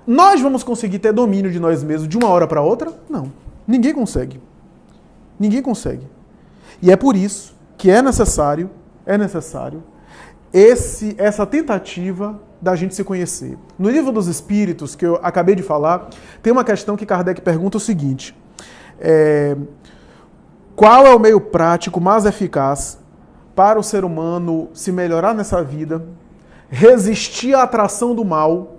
nós vamos conseguir ter domínio de nós mesmos de uma hora para outra? Não. Ninguém consegue. Ninguém consegue. E é por isso que é necessário essa tentativa da gente se conhecer. No Livro dos Espíritos, que eu acabei de falar, tem uma questão que Kardec pergunta o seguinte. Qual é o meio prático mais eficaz para o ser humano se melhorar nessa vida, resistir à atração do mal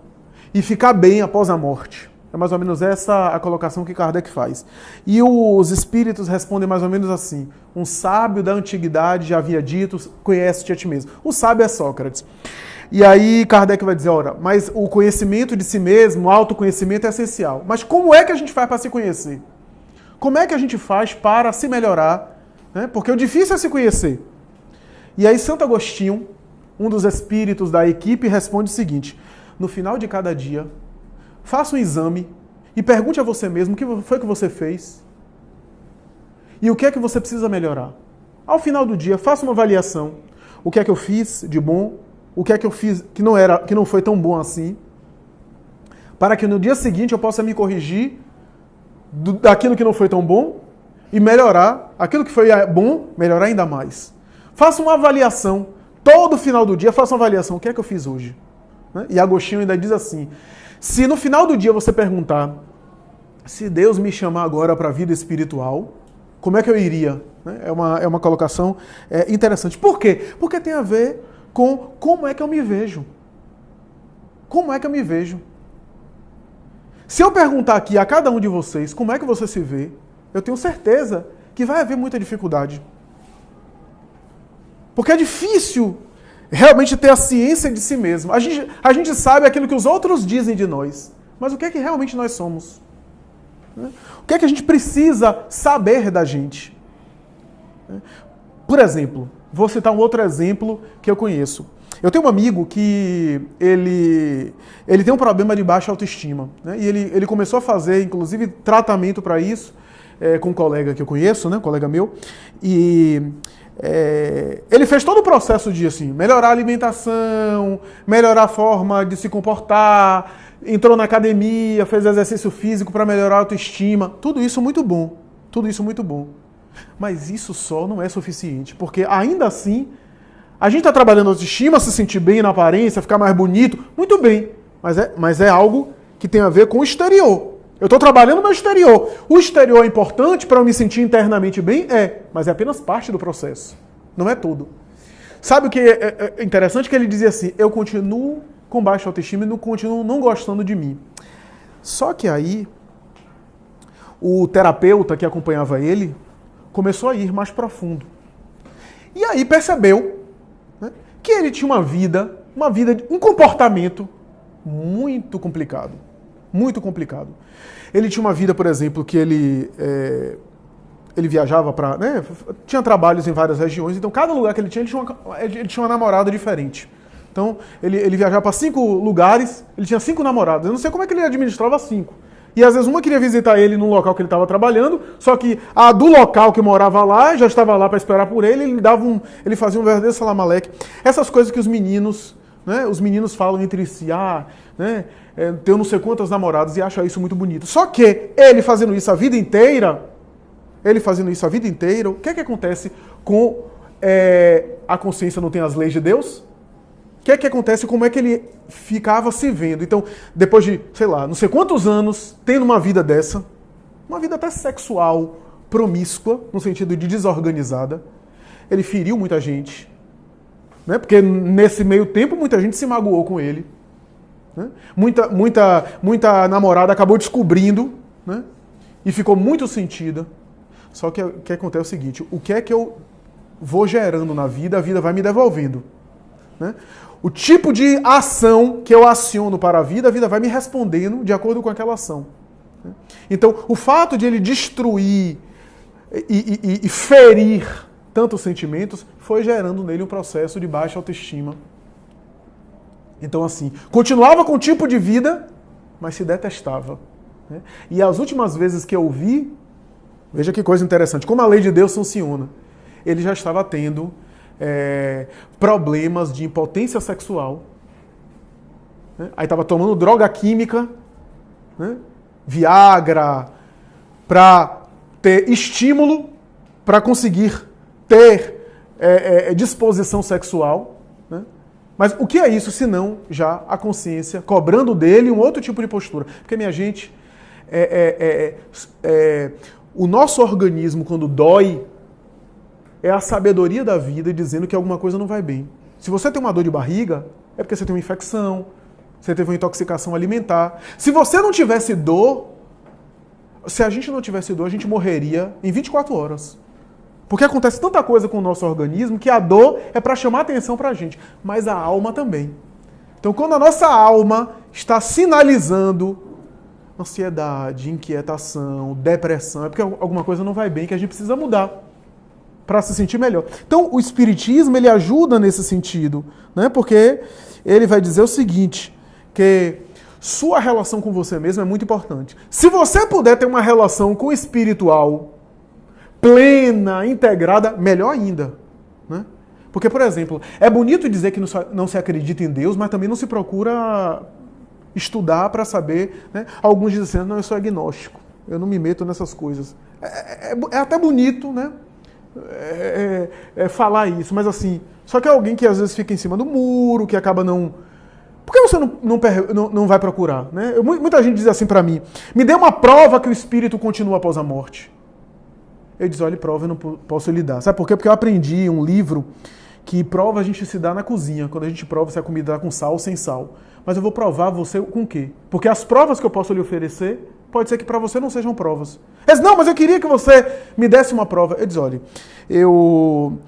e ficar bem após a morte? É mais ou menos essa a colocação que Kardec faz. E os espíritos respondem mais ou menos assim. Um sábio da antiguidade já havia dito, conhece-te a ti mesmo. O sábio é Sócrates. E aí Kardec vai dizer, ora, mas o conhecimento de si mesmo, o autoconhecimento é essencial. Mas como é que a gente faz para se conhecer? Como é que a gente faz para se melhorar? Né? Porque o difícil é se conhecer. E aí Santo Agostinho, um dos espíritos da equipe, responde o seguinte, no final de cada dia, faça um exame e pergunte a você mesmo o que foi que você fez e o que é que você precisa melhorar. Ao final do dia, faça uma avaliação. O que é que eu fiz de bom? O que é que eu fiz que não foi tão bom assim? Para que no dia seguinte eu possa me corrigir daquilo que não foi tão bom e melhorar. Aquilo que foi bom, melhorar ainda mais. Faça uma avaliação. Todo final do dia, faça uma avaliação. O que é que eu fiz hoje? E Agostinho ainda diz assim, se no final do dia você perguntar se Deus me chamar agora para a vida espiritual, como é que eu iria? É uma colocação interessante. Por quê? Porque tem a ver com como é que eu me vejo. Como é que eu me vejo? Se eu perguntar aqui a cada um de vocês como é que você se vê, eu tenho certeza que vai haver muita dificuldade. Porque é difícil realmente ter a ciência de si mesmo. A gente sabe aquilo que os outros dizem de nós, mas o que é que realmente nós somos? O que é que a gente precisa saber da gente? Por exemplo, vou citar um outro exemplo que eu conheço. Eu tenho um amigo que ele tem um problema de baixa autoestima, né? E ele começou a fazer, inclusive, tratamento para isso, com um colega que eu conheço, né? Um colega meu, e ele fez todo o processo de assim, melhorar a alimentação, melhorar a forma de se comportar, entrou na academia, fez exercício físico para melhorar a autoestima. Tudo isso muito bom. Tudo isso muito bom. Mas isso só não é suficiente, porque ainda assim, a gente está trabalhando a autoestima, se sentir bem na aparência, ficar mais bonito, muito bem, mas é algo que tem a ver com o exterior. Eu estou trabalhando no meu exterior. O exterior é importante para eu me sentir internamente bem? Mas é apenas parte do processo, não é tudo. Sabe o que é interessante? Que ele dizia assim, eu continuo com baixa autoestima e continuo não gostando de mim. Só que aí, o terapeuta que acompanhava ele começou a ir mais profundo. E aí percebeu, né, que ele tinha um comportamento muito complicado. Muito complicado. Ele tinha uma vida, por exemplo, que ele viajava para... Né, tinha trabalhos em várias regiões, então cada lugar que ele tinha uma namorada diferente. Então, ele viajava para 5 lugares, ele tinha 5 namoradas. Eu não sei como é que ele administrava 5. E às vezes uma queria visitar ele no local que ele estava trabalhando, só que a do local que morava lá, já estava lá para esperar por ele, ele fazia um verdadeiro salamaleque. Essas coisas que os meninos falam entre si, tem não sei quantas namoradas e acham isso muito bonito. Só que ele fazendo isso a vida inteira, o que é que acontece com a consciência não tem as leis de Deus? O que é que acontece? Como é que ele ficava se vendo? Então, depois de, não sei quantos anos, tendo uma vida dessa, uma vida até sexual, promíscua, no sentido de desorganizada, ele feriu muita gente, né? Porque nesse meio tempo muita gente se magoou com ele, né? Muita namorada acabou descobrindo, né? E ficou muito sentida. Só que o que acontece é o seguinte, o que é que eu vou gerando na vida, a vida vai me devolvendo, né? O tipo de ação que eu aciono para a vida vai me respondendo de acordo com aquela ação. Então, o fato de ele destruir e ferir tantos sentimentos foi gerando nele um processo de baixa autoestima. Então, assim, continuava com o tipo de vida, mas se detestava. E as últimas vezes que eu vi, veja que coisa interessante, como a lei de Deus funciona. Ele já estava tendo problemas de impotência sexual, né? Aí estava tomando droga química, né? Viagra, para ter estímulo, para conseguir ter disposição sexual, né? Mas o que é isso senão já a consciência cobrando dele um outro tipo de postura? Porque, minha gente, o nosso organismo, quando dói, é a sabedoria da vida dizendo que alguma coisa não vai bem. Se você tem uma dor de barriga, é porque você tem uma infecção, você teve uma intoxicação alimentar. Se você não tivesse dor, se a gente não tivesse dor, a gente morreria em 24 horas. Porque acontece tanta coisa com o nosso organismo que a dor é para chamar atenção para a gente, mas a alma também. Então, quando a nossa alma está sinalizando ansiedade, inquietação, depressão, é porque alguma coisa não vai bem que a gente precisa mudar para se sentir melhor. Então, o Espiritismo, ele ajuda nesse sentido, né? Porque ele vai dizer o seguinte, que sua relação com você mesmo é muito importante. Se você puder ter uma relação com o espiritual plena, integrada, melhor ainda, né? Porque, por exemplo, é bonito dizer que não se acredita em Deus, mas também não se procura estudar para saber, né? Alguns dizem assim, não, eu sou agnóstico, eu não me meto nessas coisas. É até bonito, né? Falar isso, mas assim, só que é alguém que às vezes fica em cima do muro, que acaba não... Por que você não vai procurar? Né? Muita gente diz assim pra mim, me dê uma prova que o espírito continua após a morte. Eu disse, olha, prova eu não posso lhe dar. Sabe por quê? Porque eu aprendi um livro que prova a gente se dá na cozinha, quando a gente prova se a comida está com sal ou sem sal. Mas eu vou provar você com o quê? Porque as provas que eu posso lhe oferecer, pode ser que para você não sejam provas. Ele diz, não, mas eu queria que você me desse uma prova. Eu disse, olha, eu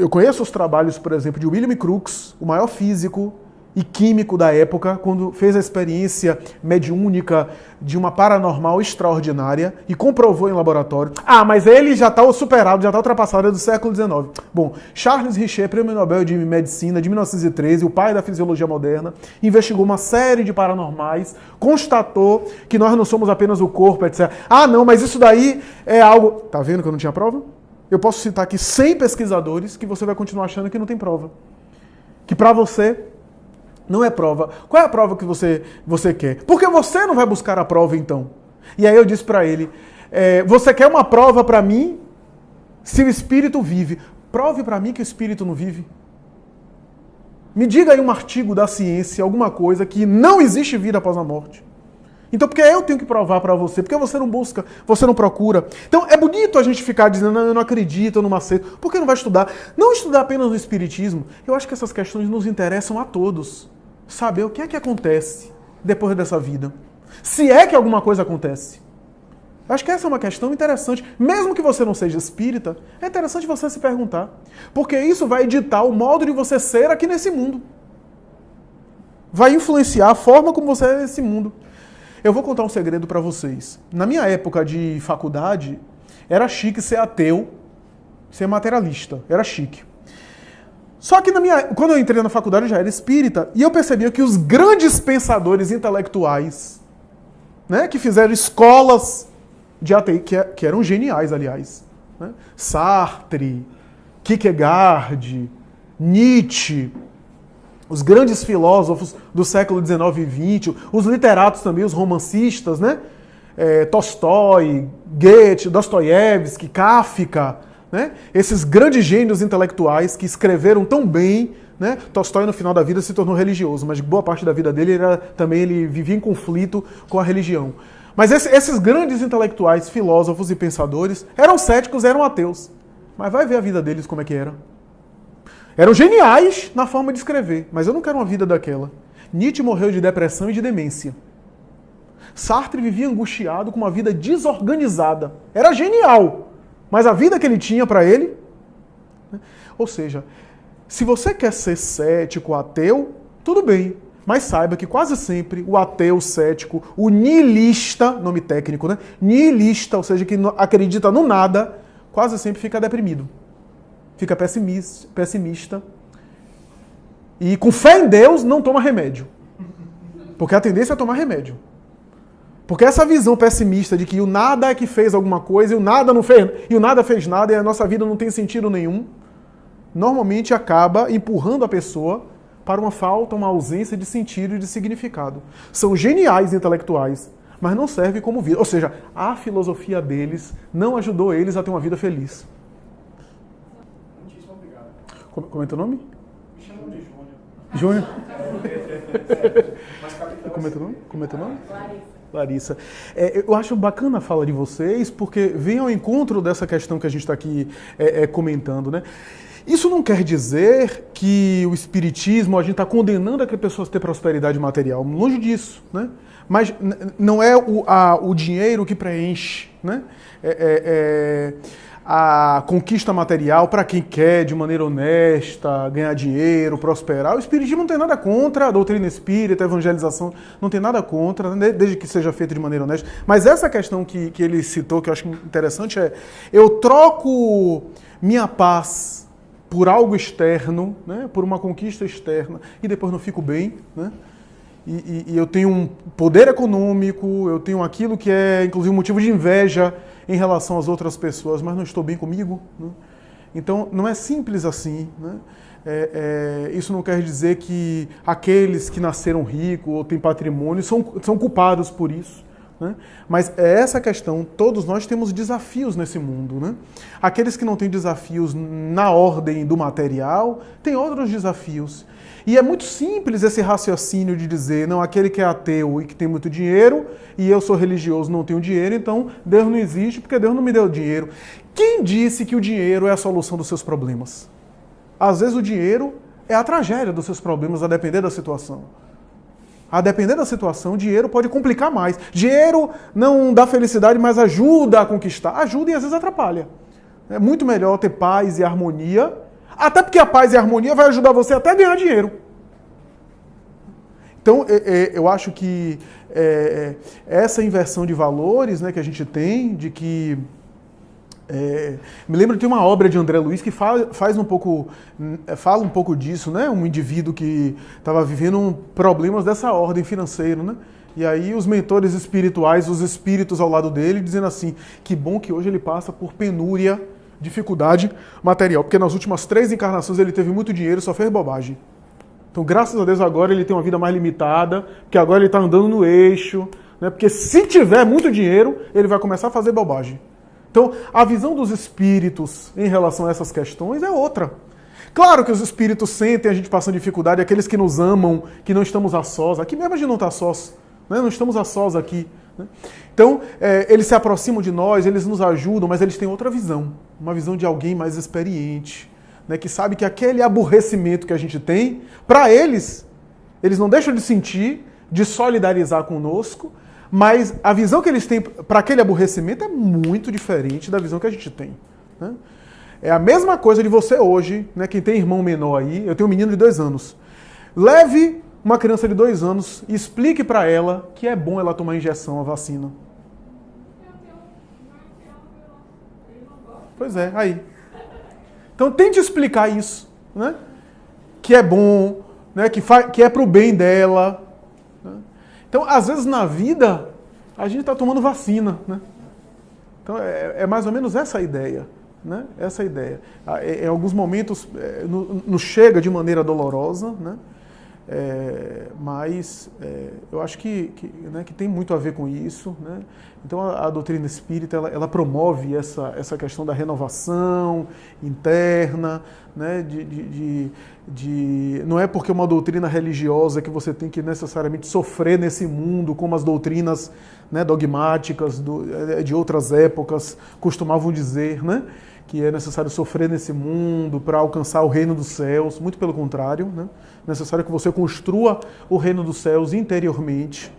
conheço os trabalhos, por exemplo, de William Crookes, o maior físico e químico da época, quando fez a experiência mediúnica de uma paranormal extraordinária e comprovou em laboratório. Ah, mas ele já está superado, já está ultrapassado, é do século XIX. Bom, Charles Richer, prêmio Nobel de Medicina de 1913, o pai da fisiologia moderna, investigou uma série de paranormais, constatou que nós não somos apenas o corpo, etc. Ah, não, mas isso daí é algo... Tá vendo que eu não tinha prova? Eu posso citar aqui 100 pesquisadores que você vai continuar achando que não tem prova. Que para você... não é prova. Qual é a prova que você quer? Por que você não vai buscar a prova, então? E aí eu disse para ele, você quer uma prova para mim se o espírito vive? Prove para mim que o espírito não vive. Me diga aí um artigo da ciência, alguma coisa que não existe vida após a morte. Então, porque eu tenho que provar para você? Porque você não busca, você não procura. Então, é bonito a gente ficar dizendo, não, eu não acredito, eu não aceito. Por que não vai estudar? Não estudar apenas no espiritismo. Eu acho que essas questões nos interessam a todos. Saber o que é que acontece depois dessa vida. Se é que alguma coisa acontece. Acho que essa é uma questão interessante. Mesmo que você não seja espírita, é interessante você se perguntar. Porque isso vai ditar o modo de você ser aqui nesse mundo. Vai influenciar a forma como você é nesse mundo. Eu vou contar um segredo para vocês. Na minha época de faculdade, era chique ser ateu, ser materialista. Era chique. Só que quando eu entrei na faculdade, eu já era espírita, e eu percebia que os grandes pensadores intelectuais, né, que fizeram escolas de ateu, que eram geniais, aliás, né, Sartre, Kierkegaard, Nietzsche, os grandes filósofos do século XIX e XX, os literatos também, os romancistas, né, Tolstói, Goethe, Dostoiévski, Kafka, né? Esses grandes gênios intelectuais que escreveram tão bem, né? Tolstói no final da vida se tornou religioso, mas boa parte da vida dele ele vivia em conflito com a religião. Mas esses grandes intelectuais, filósofos e pensadores eram céticos, eram ateus. Mas vai ver a vida deles como é que era. Eram geniais na forma de escrever, mas eu não quero uma vida daquela. Nietzsche morreu de depressão e de demência. Sartre vivia angustiado com uma vida desorganizada. Era genial. Mas a vida que ele tinha para ele... Né? Ou seja, se você quer ser cético, ateu, tudo bem. Mas saiba que quase sempre o ateu, o cético, o nihilista, nome técnico, né? Nihilista, ou seja, que acredita no nada, quase sempre fica deprimido. Fica pessimista. E com fé em Deus não toma remédio. Porque a tendência é tomar remédio. Porque essa visão pessimista de que o nada é que fez alguma coisa e o nada não fez, e o nada fez nada e a nossa vida não tem sentido nenhum, normalmente acaba empurrando a pessoa para uma falta, uma ausência de sentido e de significado. São geniais intelectuais, mas não servem como vida. Ou seja, a filosofia deles não ajudou eles a ter uma vida feliz. Muitíssimo obrigado. Como é teu nome? Me chamam de Júnior? Júnior. Como é teu nome? Larissa. Eu acho bacana a fala de vocês, porque vem ao encontro dessa questão que a gente está aqui comentando, né? Isso não quer dizer que o espiritismo, a gente está condenando a que pessoas ter prosperidade material. Longe disso, né? Mas não é o dinheiro que preenche, né? A conquista material para quem quer, de maneira honesta, ganhar dinheiro, prosperar. O espiritismo não tem nada contra, a doutrina espírita, a evangelização, não tem nada contra, né? Desde que seja feito de maneira honesta. Mas essa questão que ele citou, que eu acho interessante, eu troco minha paz por algo externo, né? Por uma conquista externa, e depois não fico bem, né? E eu tenho um poder econômico, eu tenho aquilo que é, inclusive, um motivo de inveja em relação às outras pessoas, mas não estou bem comigo. Né? Então, não é simples assim. Né? Isso não quer dizer que aqueles que nasceram ricos ou têm patrimônio são culpados por isso. Né? Mas é essa questão, todos nós temos desafios nesse mundo. Né? Aqueles que não têm desafios na ordem do material, têm outros desafios. E é muito simples esse raciocínio de dizer, não, aquele que é ateu e que tem muito dinheiro, e eu sou religioso, não tenho dinheiro, então Deus não existe porque Deus não me deu dinheiro. Quem disse que o dinheiro é a solução dos seus problemas? Às vezes o dinheiro é a tragédia dos seus problemas, a depender da situação. A depender da situação, o dinheiro pode complicar mais. Dinheiro não dá felicidade, mas ajuda a conquistar. Ajuda e às vezes atrapalha. É muito melhor ter paz e harmonia, até porque a paz e a harmonia vai ajudar você até a ganhar dinheiro. Então, eu acho que essa inversão de valores, né, que a gente tem, de que... me lembro de uma obra de André Luiz que fala um pouco disso, né? Um indivíduo que estava vivendo problemas dessa ordem financeira, né? E aí os mentores espirituais, os espíritos ao lado dele, dizendo assim, que bom que hoje ele passa por penúria, dificuldade material, porque nas últimas 3 encarnações ele teve muito dinheiro e só fez bobagem. Então, graças a Deus, agora ele tem uma vida mais limitada, porque agora ele está andando no eixo, né? Porque se tiver muito dinheiro, ele vai começar a fazer bobagem. Então, a visão dos espíritos em relação a essas questões é outra. Claro que os espíritos sentem a gente passando dificuldade, aqueles que nos amam, que não estamos a sós. Aqui mesmo a gente não está sós, né? Não estamos a sós aqui. Né? Então, eles se aproximam de nós, eles nos ajudam, mas eles têm outra visão. Uma visão de alguém mais experiente, né? Que sabe que aquele aborrecimento que a gente tem, para eles não deixam de sentir, de solidarizar conosco, Mas a visão que eles têm para aquele aborrecimento é muito diferente da visão que a gente tem. Né? É a mesma coisa de você hoje, né, quem tem irmão menor aí, eu tenho um menino de 2 anos. Leve uma criança de 2 anos e explique para ela que é bom ela tomar injeção, a vacina. Pois é, aí. Então tente explicar isso, né? Que é bom, né? Que é pro bem dela. Né? Então, às vezes na vida, a gente está tomando vacina, né? Então é mais ou menos essa a ideia. Né? Essa é a ideia. Em alguns momentos nos chega de maneira dolorosa, né? Mas eu acho que tem muito a ver com isso. Né? Então a doutrina espírita ela promove essa questão da renovação interna, né? Não é porque uma doutrina religiosa que você tem que necessariamente sofrer nesse mundo como as doutrinas, né, dogmáticas de outras épocas costumavam dizer, né? Que é necessário sofrer nesse mundo para alcançar o reino dos céus. Muito pelo contrário, né? É necessário que você construa o reino dos céus interiormente.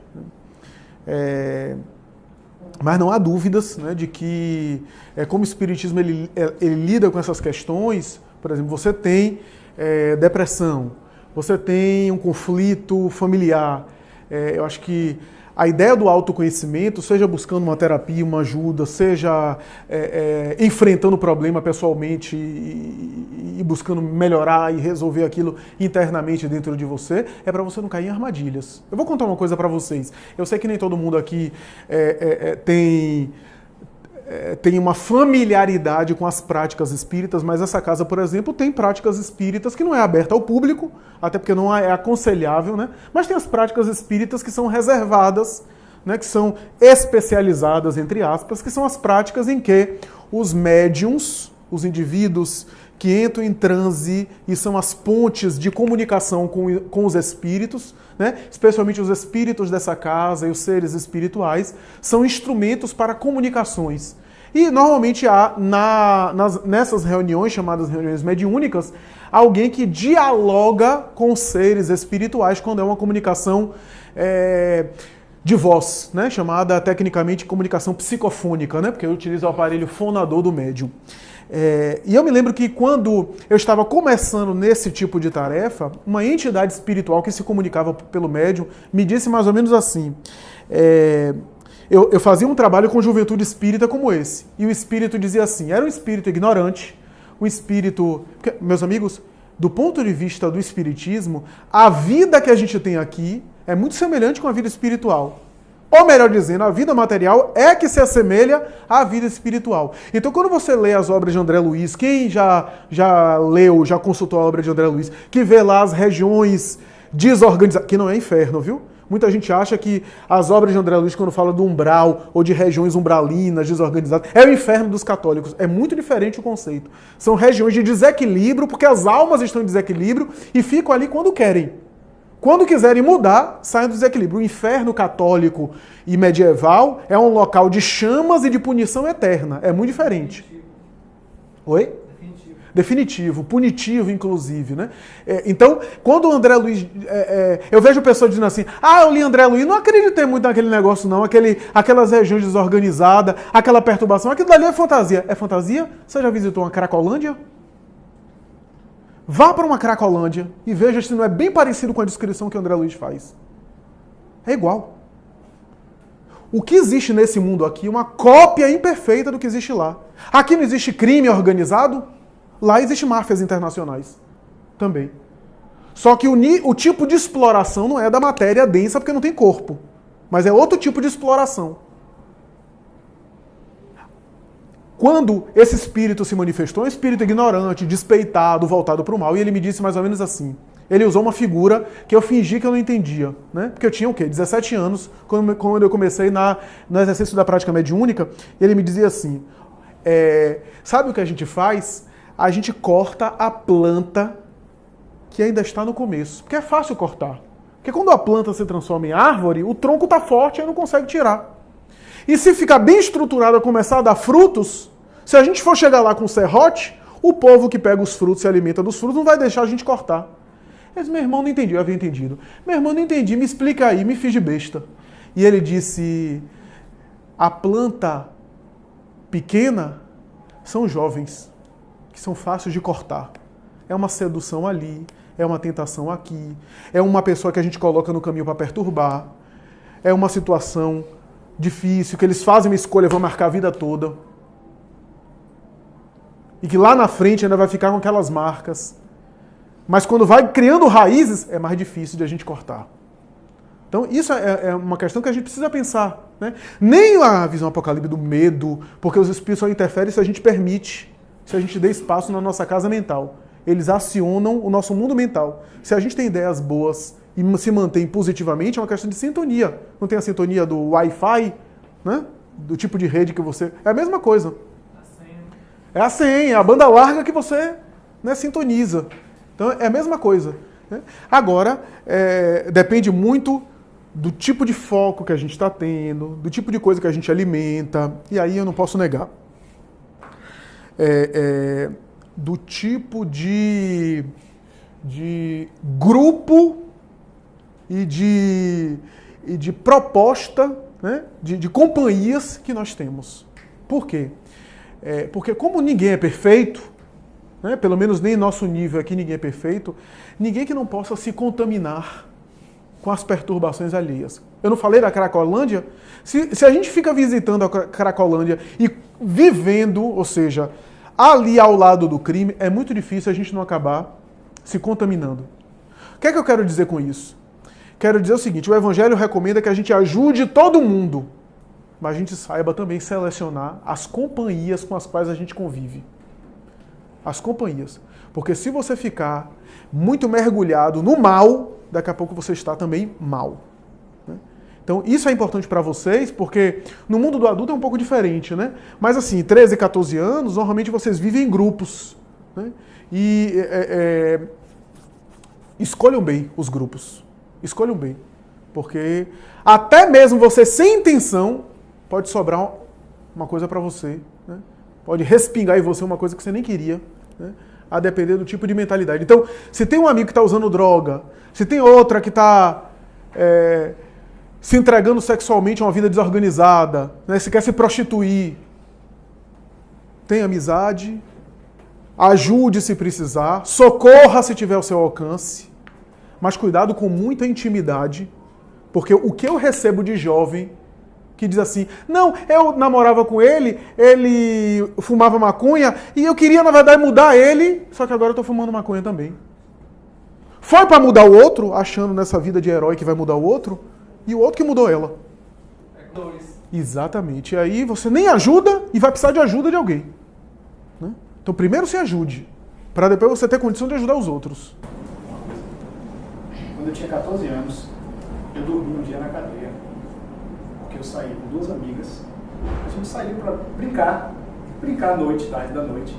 Mas não há dúvidas, né, de que como o Espiritismo ele lida com essas questões. Por exemplo, você tem depressão, você tem um conflito familiar. Eu acho que a ideia do autoconhecimento, seja buscando uma terapia, uma ajuda, seja enfrentando o problema pessoalmente e buscando melhorar e resolver aquilo internamente dentro de você, é para você não cair em armadilhas. Eu vou contar uma coisa para vocês. Eu sei que nem todo mundo aqui tem uma familiaridade com as práticas espíritas, mas essa casa, por exemplo, tem práticas espíritas que não é aberta ao público, até porque não é aconselhável, né? Mas tem as práticas espíritas que são reservadas, né? Que são especializadas, entre aspas, que são as práticas em que os médiums, os indivíduos que entram em transe e são as pontes de comunicação com os espíritos, né? Especialmente os espíritos dessa casa e os seres espirituais, são instrumentos para comunicações. E normalmente há nessas reuniões, chamadas reuniões mediúnicas, alguém que dialoga com os seres espirituais quando é uma comunicação de voz, né? Chamada tecnicamente comunicação psicofônica, né? Porque eu utilizo o aparelho fonador do médium. E eu me lembro que quando eu estava começando nesse tipo de tarefa, uma entidade espiritual que se comunicava pelo médium me disse mais ou menos assim: eu fazia um trabalho com juventude espírita como esse, e o espírito dizia assim, era um espírito ignorante, um espírito... Meus amigos, do ponto de vista do espiritismo, a vida que a gente tem aqui é muito semelhante com a vida espiritual. Ou melhor dizendo, a vida material é que se assemelha à vida espiritual. Então, quando você lê as obras de André Luiz, quem já leu, já consultou a obra de André Luiz, que vê lá as regiões desorganizadas, que não é inferno, viu? Muita gente acha que as obras de André Luiz, quando fala do umbral ou de regiões umbralinas, desorganizadas, é o inferno dos católicos. É muito diferente o conceito. São regiões de desequilíbrio, porque as almas estão em desequilíbrio e ficam ali quando querem. Quando quiserem mudar, saem do desequilíbrio. O inferno católico e medieval é um local de chamas e de punição eterna. É muito diferente. Oi? Definitivo, punitivo, inclusive, né? Então, quando o André Luiz... eu vejo pessoas dizendo assim, eu li André Luiz, não acreditei muito naquele negócio não, aquelas regiões desorganizadas, aquela perturbação, aquilo dali é fantasia. É fantasia? Você já visitou uma Cracolândia? Vá para uma Cracolândia e veja se não é bem parecido com a descrição que o André Luiz faz. É igual. O que existe nesse mundo aqui é uma cópia imperfeita do que existe lá. Aqui não existe crime organizado, lá existe máfias internacionais também. Só que o tipo de exploração não é da matéria densa porque não tem corpo, mas é outro tipo de exploração. Quando esse espírito se manifestou, um espírito ignorante, despeitado, voltado para o mal, e ele me disse mais ou menos assim. Ele usou uma figura que eu fingi que eu não entendia, né? Porque eu tinha o quê? 17 anos, quando eu comecei no exercício da prática mediúnica, ele me dizia assim, sabe o que a gente faz? A gente corta a planta que ainda está no começo, porque é fácil cortar. Porque quando a planta se transforma em árvore, o tronco está forte e não consegue tirar. E se ficar bem estruturado, começar a dar frutos, se a gente for chegar lá com serrote, o povo que pega os frutos e se alimenta dos frutos não vai deixar a gente cortar. Mas meu irmão não entendi, eu havia entendido. Meu irmão não entendi, me explica aí, me fiz de besta. E ele disse, a planta pequena são jovens, que são fáceis de cortar. É uma sedução ali, é uma tentação aqui, é uma pessoa que a gente coloca no caminho para perturbar, é uma situação difícil, que eles fazem uma escolha e vão marcar a vida toda. E que lá na frente ainda vai ficar com aquelas marcas. Mas quando vai criando raízes, é mais difícil de a gente cortar. Então isso é uma questão que a gente precisa pensar. Né? Nem a visão apocalíptica do medo, porque os espíritos só interferem se a gente permite, se a gente dê espaço na nossa casa mental. Eles acionam o nosso mundo mental. Se a gente tem ideias boas e se mantém positivamente, é uma questão de sintonia. Não tem a sintonia do Wi-Fi, né? Do tipo de rede que você... É a mesma coisa. É a senha, é a banda larga que você, né, sintoniza. Então é a mesma coisa. Né? Agora, depende muito do tipo de foco que a gente está tendo, do tipo de coisa que a gente alimenta, e aí eu não posso negar. Do tipo de grupo e de proposta, né, de companhias que nós temos. Por quê? Porque como ninguém é perfeito, né, pelo menos nem nosso nível aqui ninguém é perfeito, ninguém que não possa se contaminar com as perturbações alheias. Eu não falei da Cracolândia? Se a gente fica visitando a Cracolândia e vivendo, ou seja, ali ao lado do crime, é muito difícil a gente não acabar se contaminando. O que é que eu quero dizer com isso? Quero dizer o seguinte, o Evangelho recomenda que a gente ajude todo mundo, mas a gente saiba também selecionar as companhias com as quais a gente convive. As companhias. Porque se você ficar muito mergulhado no mal, daqui a pouco você está também mal. Né? Então isso é importante para vocês, porque no mundo do adulto é um pouco diferente, né? Mas assim, 13, 14 anos, normalmente vocês vivem em grupos. Né? E escolham bem os grupos. Escolham bem. Porque até mesmo você sem intenção, pode sobrar uma coisa para você. Né? Pode respingar em você uma coisa que você nem queria. Né? A depender do tipo de mentalidade. Então, se tem um amigo que está usando droga, se tem outra que está se entregando sexualmente a uma vida desorganizada, né? Se quer se prostituir, tenha amizade, ajude se precisar, socorra se tiver ao seu alcance, mas cuidado com muita intimidade, porque o que eu recebo de jovem que diz assim, não, eu namorava com ele fumava maconha e eu queria, na verdade, mudar ele, só que agora eu tô fumando maconha também. Foi para mudar o outro, achando nessa vida de herói que vai mudar o outro, e o outro que mudou ela. Exatamente. E aí você nem ajuda e vai precisar de ajuda de alguém. Né? Então primeiro se ajude, para depois você ter condição de ajudar os outros. Quando eu tinha 14 anos, eu dormi um dia na cadeia. Eu saí com duas amigas, a gente saiu para brincar à noite, tarde da noite.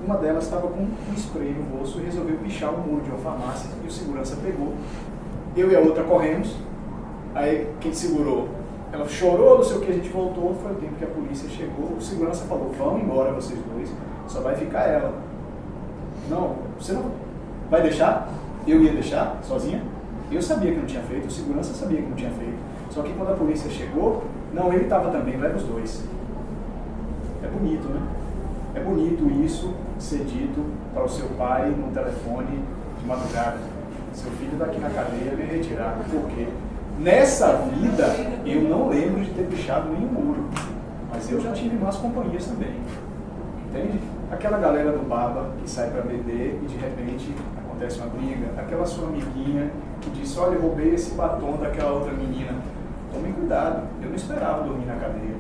Uma delas estava com um spray no bolso e resolveu pichar o muro de uma farmácia e o segurança pegou. Eu e a outra corremos, aí quem segurou, ela chorou, não sei o que, a gente voltou, foi o tempo que a polícia chegou, o segurança falou, vão embora vocês dois, só vai ficar ela. Não, você não vai deixar? Eu ia deixar, sozinha? Eu sabia que não tinha feito, o segurança sabia que não tinha feito. Só que quando a polícia chegou, não, ele estava também, leva os dois. É bonito, né? É bonito isso ser dito para o seu pai no telefone de madrugada. Seu filho está aqui na cadeia, vem retirar. Por quê? Nessa vida, eu não lembro de ter pichado nenhum muro. Mas eu já tive más companhias também. Entende? Aquela galera do baba que sai para beber e de repente acontece uma briga. Aquela sua amiguinha que disse, olha, eu roubei esse batom daquela outra menina. Tomem cuidado, eu não esperava dormir na cadeia.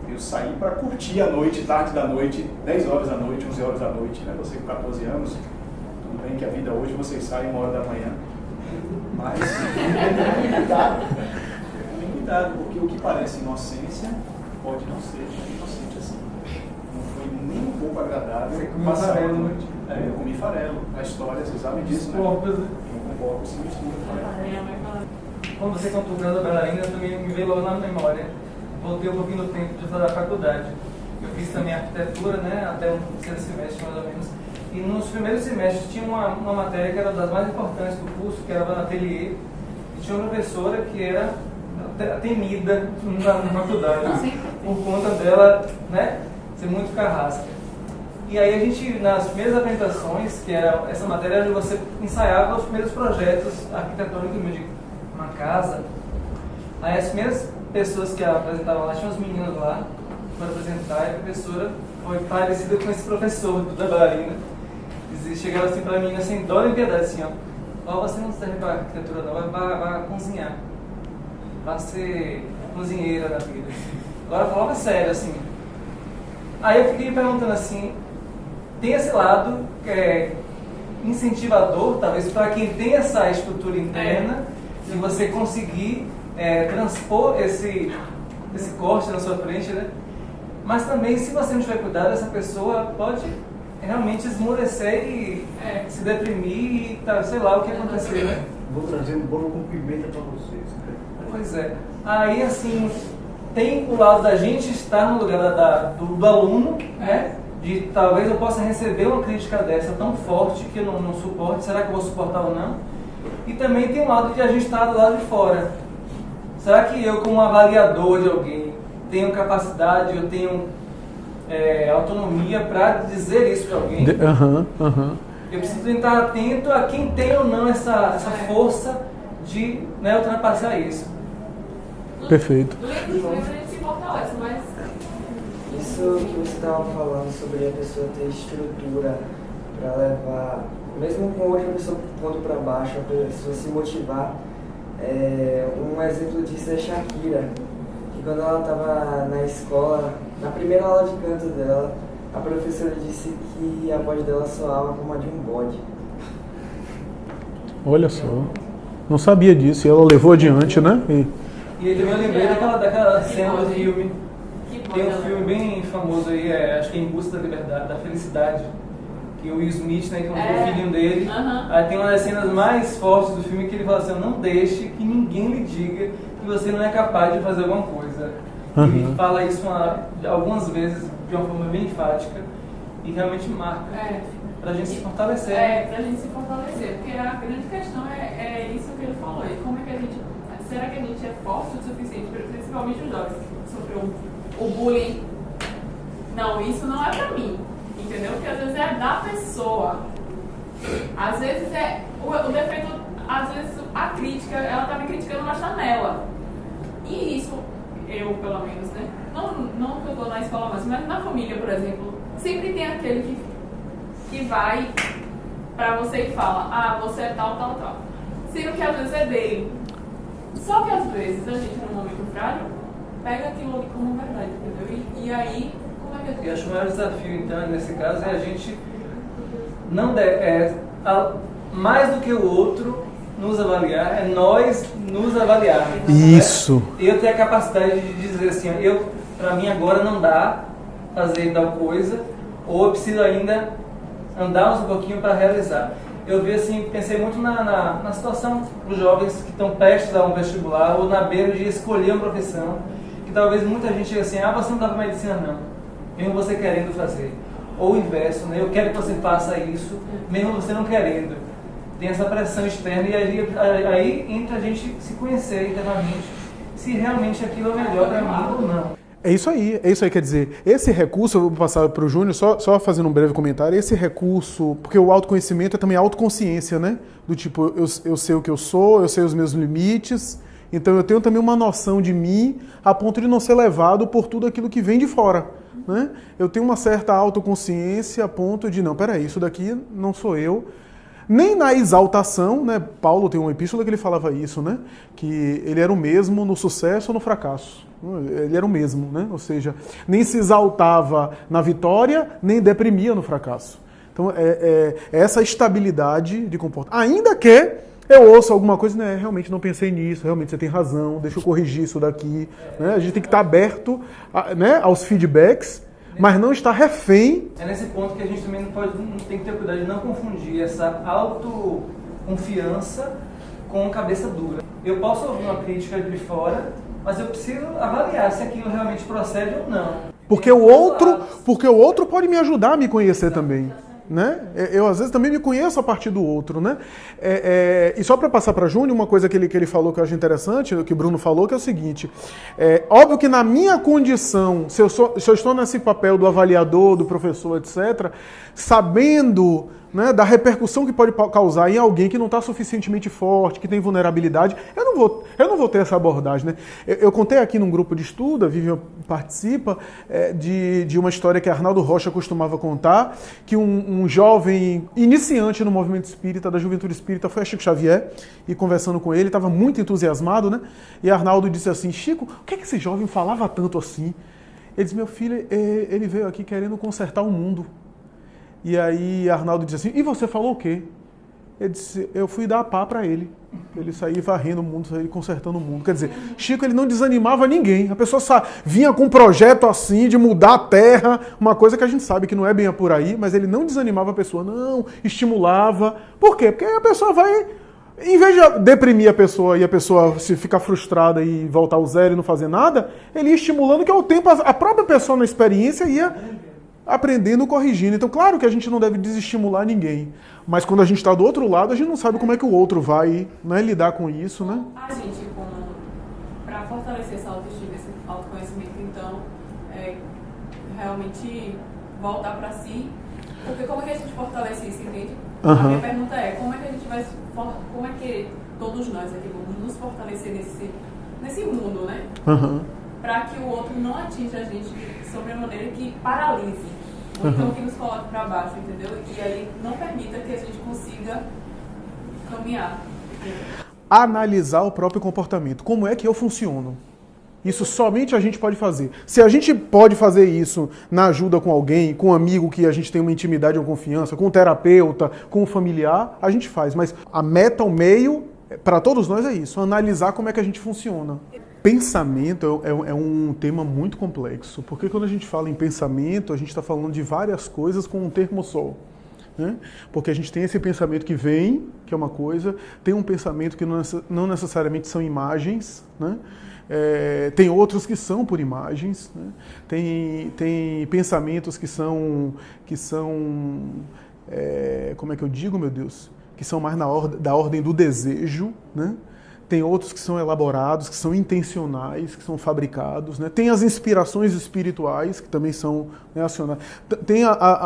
Eu saí para curtir a noite, tarde da noite, 10 horas da noite, 11 horas da noite, né? Você com 14 anos, tudo bem que a vida hoje vocês saem 1 hora da manhã, mas tomem cuidado. Tomem cuidado, porque o que parece inocência pode não ser inocente assim. Não foi nem um pouco agradável passar a noite. Eu comi farelo. A história, vocês sabem disso, né? Eu concordo, se mistura farelo. Quando você contou o caso da bailarina, também me veio logo na memória. Voltei um pouquinho no tempo de fazer a faculdade. Eu fiz também arquitetura, né, até o 3º semestre mais ou menos. E nos primeiros semestres tinha uma matéria que era das mais importantes do curso, que era no ateliê. E tinha uma professora que era temida na faculdade, por conta dela, né, ser muito carrasca. E aí a gente, nas primeiras apresentações, que era essa matéria, você ensaiava os primeiros projetos arquitetônicos de uma casa. Aí as primeiras pessoas que apresentavam lá, tinha uns meninos lá para apresentar, e a professora foi parecida com esse professor da bailarina. Chegava assim para mim, sem dó e piedade, assim, ó, você não serve para arquitetura não, vai cozinhar, vai ser cozinheira na vida. Agora falava sério, assim. Aí eu fiquei perguntando assim, tem esse lado que é incentivador, talvez, para quem tem essa estrutura interna, e você conseguir transpor esse corte na sua frente, né? Mas também, se você não tiver cuidado, essa pessoa pode realmente esmorecer e se deprimir e sei lá o que acontecer, né? Vou trazer um bolo com pimenta para vocês. Pois é. Aí, assim, tem o lado da gente estar no lugar do aluno, né? De talvez eu possa receber uma crítica dessa tão forte que eu não suporte, será que eu vou suportar ou não? E também tem o lado de a gente estar do lado de fora. Será que eu, como avaliador de alguém, tenho capacidade, eu tenho autonomia para dizer isso para alguém? Eu preciso estar atento a quem tem ou não essa força de, né, ultrapassar isso. Perfeito. Lendo os livros a gente se fortalece, mas... Isso que você estava falando sobre a pessoa ter estrutura para levar, mesmo com outra pessoa pondo para baixo, a pessoa se motivar. Um exemplo disso é Shakira, que quando ela estava na escola, na primeira aula de canto dela, a professora disse que a voz dela soava como a de um bode. Olha só, não sabia disso, e ela levou adiante, né? E aí eu lembrei daquela cena do filme. Tem um filme bem famoso aí, acho que é Em Busca da Liberdade, da Felicidade, que o Will Smith, né, encontrou o filhinho dele. Aí tem uma das cenas mais fortes do filme que ele fala assim, não deixe que ninguém lhe diga que você não é capaz de fazer alguma coisa. Ele fala isso algumas vezes de uma forma bem enfática e realmente marca pra gente se fortalecer. Pra gente se fortalecer, porque a grande questão é isso que ele falou, e como é que a gente, será que a gente é forte o suficiente, principalmente os jovens que sofreu o bullying? Não, isso não é pra mim, entendeu? Porque às vezes é da pessoa, às vezes o defeito, às vezes a crítica, ela tá me criticando, mas tá nela. E isso, eu pelo menos, né? Não que eu tô na escola mais, mas na família, por exemplo, sempre tem aquele que vai pra você e fala, você é tal, tal, tal. Sendo que às vezes é dele. Só que às vezes a gente, num momento frágil, pega aquilo ali como verdade, entendeu? E aí, como é que eu acho que o maior desafio, então, nesse caso, é a gente não mais do que o outro nos avaliar, é nós nos avaliarmos. Isso. Né? Eu tenho a capacidade de dizer assim, pra mim agora não dá fazer tal coisa, ou eu preciso ainda andar um pouquinho para realizar. Eu vi assim, pensei muito na situação dos jovens que estão prestes a um vestibular ou na beira de escolher uma profissão, que talvez muita gente diga assim, você não dá para medicina não, mesmo você querendo fazer. Ou o inverso, né? Eu quero que você faça isso, mesmo você não querendo. Tem essa pressão externa e aí entra a gente se conhecer internamente, se realmente aquilo é melhor para mim ou não. É isso aí, quer dizer, esse recurso, eu vou passar para o Júnior, só fazendo um breve comentário, esse recurso, porque o autoconhecimento é também autoconsciência, né? Do tipo, eu sei o que eu sou, eu sei os meus limites, então eu tenho também uma noção de mim a ponto de não ser levado por tudo aquilo que vem de fora, né? Eu tenho uma certa autoconsciência a ponto de, não, peraí, isso daqui não sou eu. Nem na exaltação, né? Paulo tem uma epístola que ele falava isso, né? Que ele era o mesmo no sucesso ou no fracasso. Ele era o mesmo, né? Ou seja, nem se exaltava na vitória, nem deprimia no fracasso. Então, essa estabilidade de comportamento. Ainda que eu ouça alguma coisa, né? Realmente não pensei nisso, realmente você tem razão, deixa eu corrigir isso daqui. Né? A gente tem que estar aberto né, aos feedbacks, mas não estar refém. É nesse ponto que a gente também não tem que ter cuidado de não confundir essa autoconfiança com cabeça dura. Eu posso ouvir uma crítica de fora, mas eu preciso avaliar se aquilo realmente procede ou não. Porque o outro pode me ajudar a me conhecer também. Né? Eu, às vezes, também me conheço a partir do outro. Né? E só para passar para Júnior, uma coisa que ele falou que eu acho interessante, que o Bruno falou, que é o seguinte. Óbvio que na minha condição, se eu estou nesse papel do avaliador, do professor, etc., sabendo, né, da repercussão que pode causar em alguém que não está suficientemente forte, que tem vulnerabilidade, eu não vou ter essa abordagem. Né? Eu contei aqui num grupo de estudo, a Vivian participa, de uma história que Arnaldo Rocha costumava contar, que um jovem iniciante no movimento espírita, da juventude espírita, foi a Chico Xavier, e conversando com ele, estava muito entusiasmado, né? E Arnaldo disse assim: Chico, o que é que esse jovem falava tanto assim? Ele disse: meu filho, ele veio aqui querendo consertar o mundo. E aí Arnaldo disse assim: e você falou o quê? Ele disse: eu fui dar a pá para ele. Ele saía varrendo o mundo, saía consertando o mundo. Quer dizer, Chico, ele não desanimava ninguém. A pessoa vinha com um projeto assim de mudar a terra, uma coisa que a gente sabe que não é bem por aí, mas ele não desanimava a pessoa, não, estimulava. Por quê? Porque a pessoa vai, em vez de deprimir a pessoa e a pessoa se ficar frustrada e voltar ao zero e não fazer nada, ele ia estimulando, que ao tempo a própria pessoa na experiência ia aprendendo, corrigindo. Então, claro que a gente não deve desestimular ninguém, mas quando a gente está do outro lado, a gente não sabe como é que o outro vai, né, lidar com isso, né? A gente, para fortalecer essa autoestima, esse autoconhecimento, então, realmente voltar para si, porque como é que a gente fortalece isso, entende? A minha pergunta é, como é que a gente vai, como é que todos nós aqui vamos nos fortalecer nesse mundo, né? Para que o outro não atinja a gente sobre a maneira que paralise, ou então que nos coloque para baixo, entendeu? E aí não permita que a gente consiga caminhar. Analisar o próprio comportamento. Como é que eu funciono? Isso somente a gente pode fazer. Se a gente pode fazer isso na ajuda com alguém, com um amigo que a gente tem uma intimidade ou confiança, com um terapeuta, com um familiar, a gente faz. Mas a meta, o meio, para todos nós é isso, analisar como é que a gente funciona. Pensamento é um tema muito complexo, porque quando a gente fala em pensamento, a gente está falando de várias coisas com um termo só. Né? Porque a gente tem esse pensamento que vem, que é uma coisa, tem um pensamento que não necessariamente são imagens, né? Tem outros que são por imagens, né? Tem pensamentos que são como é que eu digo, meu Deus? Que são mais da ordem do desejo, né? Tem outros que são elaborados, que são intencionais, que são fabricados, né? Tem as inspirações espirituais, que também são, né, acionadas. Tem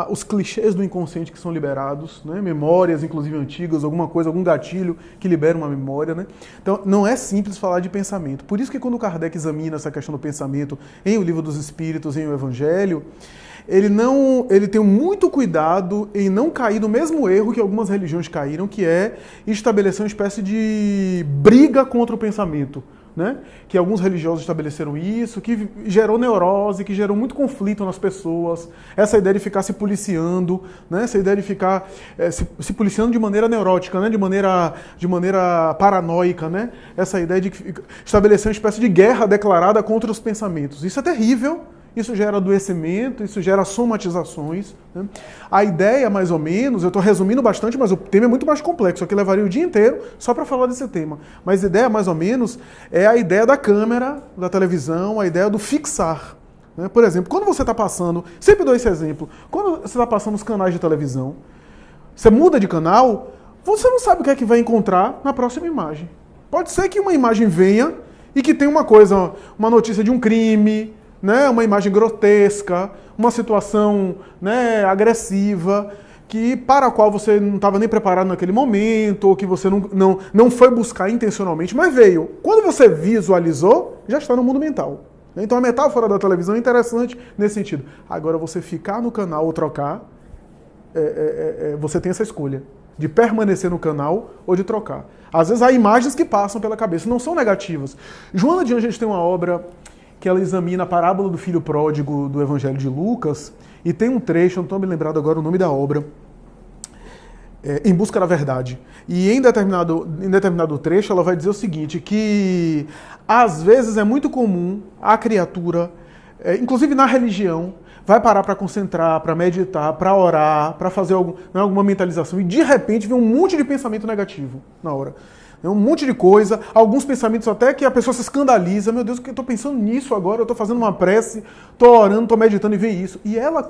os clichês do inconsciente que são liberados, né? Memórias, inclusive antigas, alguma coisa, algum gatilho que libera uma memória, né? Então, não é simples falar de pensamento. Por isso que quando Kardec examina essa questão do pensamento em O Livro dos Espíritos, em O Evangelho, ele tem muito cuidado em não cair no mesmo erro que algumas religiões caíram, que é estabelecer uma espécie de briga contra o pensamento, né? Que alguns religiosos estabeleceram isso, que gerou neurose, que gerou muito conflito nas pessoas, essa ideia de ficar se policiando, né? Essa ideia de ficar se policiando de maneira neurótica, né? de maneira paranoica, né? Essa ideia de estabelecer uma espécie de guerra declarada contra os pensamentos. Isso é terrível. Isso gera adoecimento, isso gera somatizações. Né? A ideia, mais ou menos, eu estou resumindo bastante, mas o tema é muito mais complexo, aqui levaria o dia inteiro só para falar desse tema. Mas a ideia, mais ou menos, é a ideia da câmera, da televisão, a ideia do fixar. Né? Por exemplo, quando você está passando, sempre dou esse exemplo, quando você está passando os canais de televisão, você muda de canal, você não sabe o que é que vai encontrar na próxima imagem. Pode ser que uma imagem venha e que tenha uma notícia de um crime, né, uma imagem grotesca, uma situação, né, agressiva, para a qual você não estava nem preparado naquele momento, ou que você não foi buscar intencionalmente, mas veio. Quando você visualizou, já está no mundo mental. Então a metáfora da televisão é interessante nesse sentido. Agora, você ficar no canal ou trocar, você tem essa escolha de permanecer no canal ou de trocar. Às vezes há imagens que passam pela cabeça, não são negativas. Joana de Ângeles tem uma obra que ela examina a parábola do filho pródigo do Evangelho de Lucas, e tem um trecho, não estou me lembrado agora o nome da obra, Em Busca da Verdade. E em determinado trecho ela vai dizer o seguinte, que às vezes é muito comum a criatura, inclusive na religião, vai parar para concentrar, para meditar, para orar, para fazer alguma mentalização, e de repente vem um monte de pensamento negativo na hora. Um monte de coisa, alguns pensamentos até que a pessoa se escandaliza. Meu Deus, que eu estou pensando nisso agora, eu estou fazendo uma prece, estou orando, estou meditando e vem isso. E ela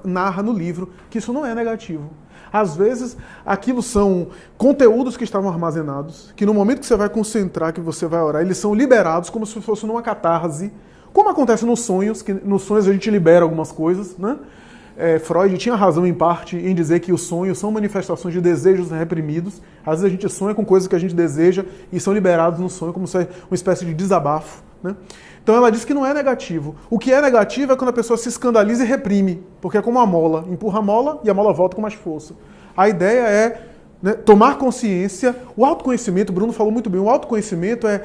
narra no livro que isso não é negativo. Às vezes, aquilo são conteúdos que estavam armazenados, que no momento que você vai concentrar, que você vai orar, eles são liberados como se fosse numa catarse, como acontece nos sonhos, que nos sonhos a gente libera algumas coisas, né? Freud tinha razão em parte em dizer que os sonhos são manifestações de desejos reprimidos. Às vezes a gente sonha com coisas que a gente deseja e são liberados no sonho como se fosse uma espécie de desabafo, né? Então ela diz que não é negativo. O que é negativo é quando a pessoa se escandaliza e reprime, porque é como uma mola, empurra a mola e a mola volta com mais força. A ideia é, né, tomar consciência. O autoconhecimento, o Bruno falou muito bem, o autoconhecimento é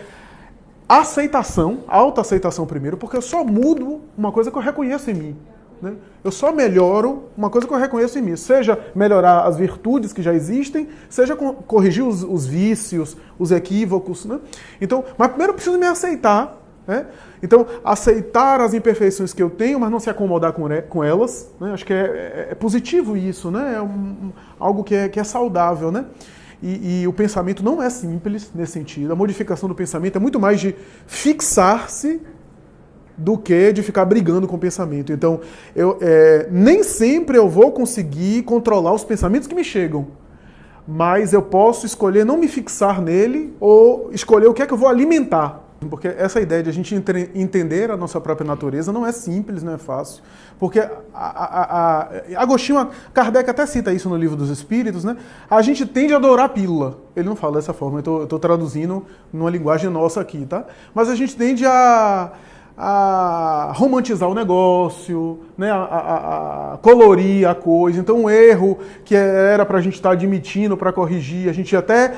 aceitação, autoaceitação primeiro, porque eu só mudo uma coisa que eu reconheço em mim. Né? Eu só melhoro uma coisa que eu reconheço em mim. Seja melhorar as virtudes que já existem, seja corrigir os vícios, os equívocos. Né? Então, mas primeiro eu preciso me aceitar. Né? Então, aceitar as imperfeições que eu tenho, mas não se acomodar com elas. Né? Acho que é positivo isso, né? Algo que é saudável. Né? E o pensamento não é simples nesse sentido. A modificação do pensamento é muito mais de fixar-se do que de ficar brigando com o pensamento. Então, nem sempre eu vou conseguir controlar os pensamentos que me chegam, mas eu posso escolher não me fixar nele ou escolher o que é que eu vou alimentar. Porque essa ideia de a gente entender a nossa própria natureza não é simples, não é fácil. Porque Agostinho, Kardec até cita isso no Livro dos Espíritos, né? A gente tende a adorar a pílula. Ele não fala dessa forma, eu estou traduzindo numa linguagem nossa aqui, tá? Mas a gente tende a romantizar o negócio, né, a colorir a coisa. Então, um erro que era para a gente estar admitindo, para corrigir, a gente até,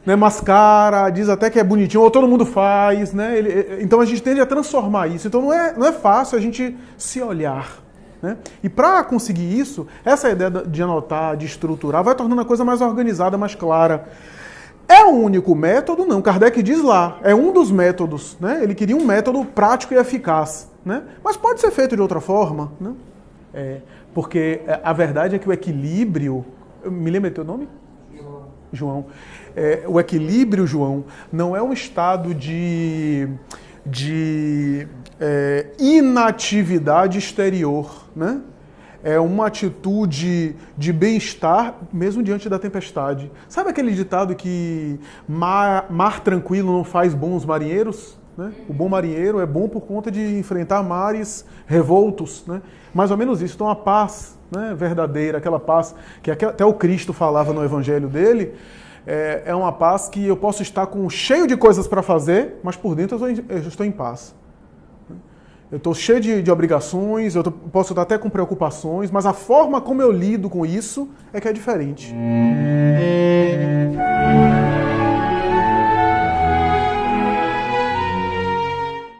né, mascara, diz até que é bonitinho, ou todo mundo faz. Né, então, a gente tende a transformar isso. Então, não é fácil a gente se olhar. Né? E para conseguir isso, essa ideia de anotar, de estruturar, vai tornando a coisa mais organizada, mais clara. É o único método? Não. Kardec diz lá, é um dos métodos. Né? Ele queria um método prático e eficaz. Né? Mas pode ser feito de outra forma. Né? Porque a verdade é que o equilíbrio... Me lembra teu nome? João. O equilíbrio, João, não é um estado de inatividade exterior. Né? É uma atitude de bem-estar, mesmo diante da tempestade. Sabe aquele ditado que mar tranquilo não faz bons marinheiros? Né? O bom marinheiro é bom por conta de enfrentar mares revoltos. Né? Mais ou menos isso. Então a paz, né, verdadeira, aquela paz que até o Cristo falava no evangelho dele, é uma paz que eu posso estar cheio de coisas para fazer, mas por dentro eu estou em paz. Eu estou cheio de obrigações, eu posso estar até com preocupações, mas a forma como eu lido com isso é que é diferente.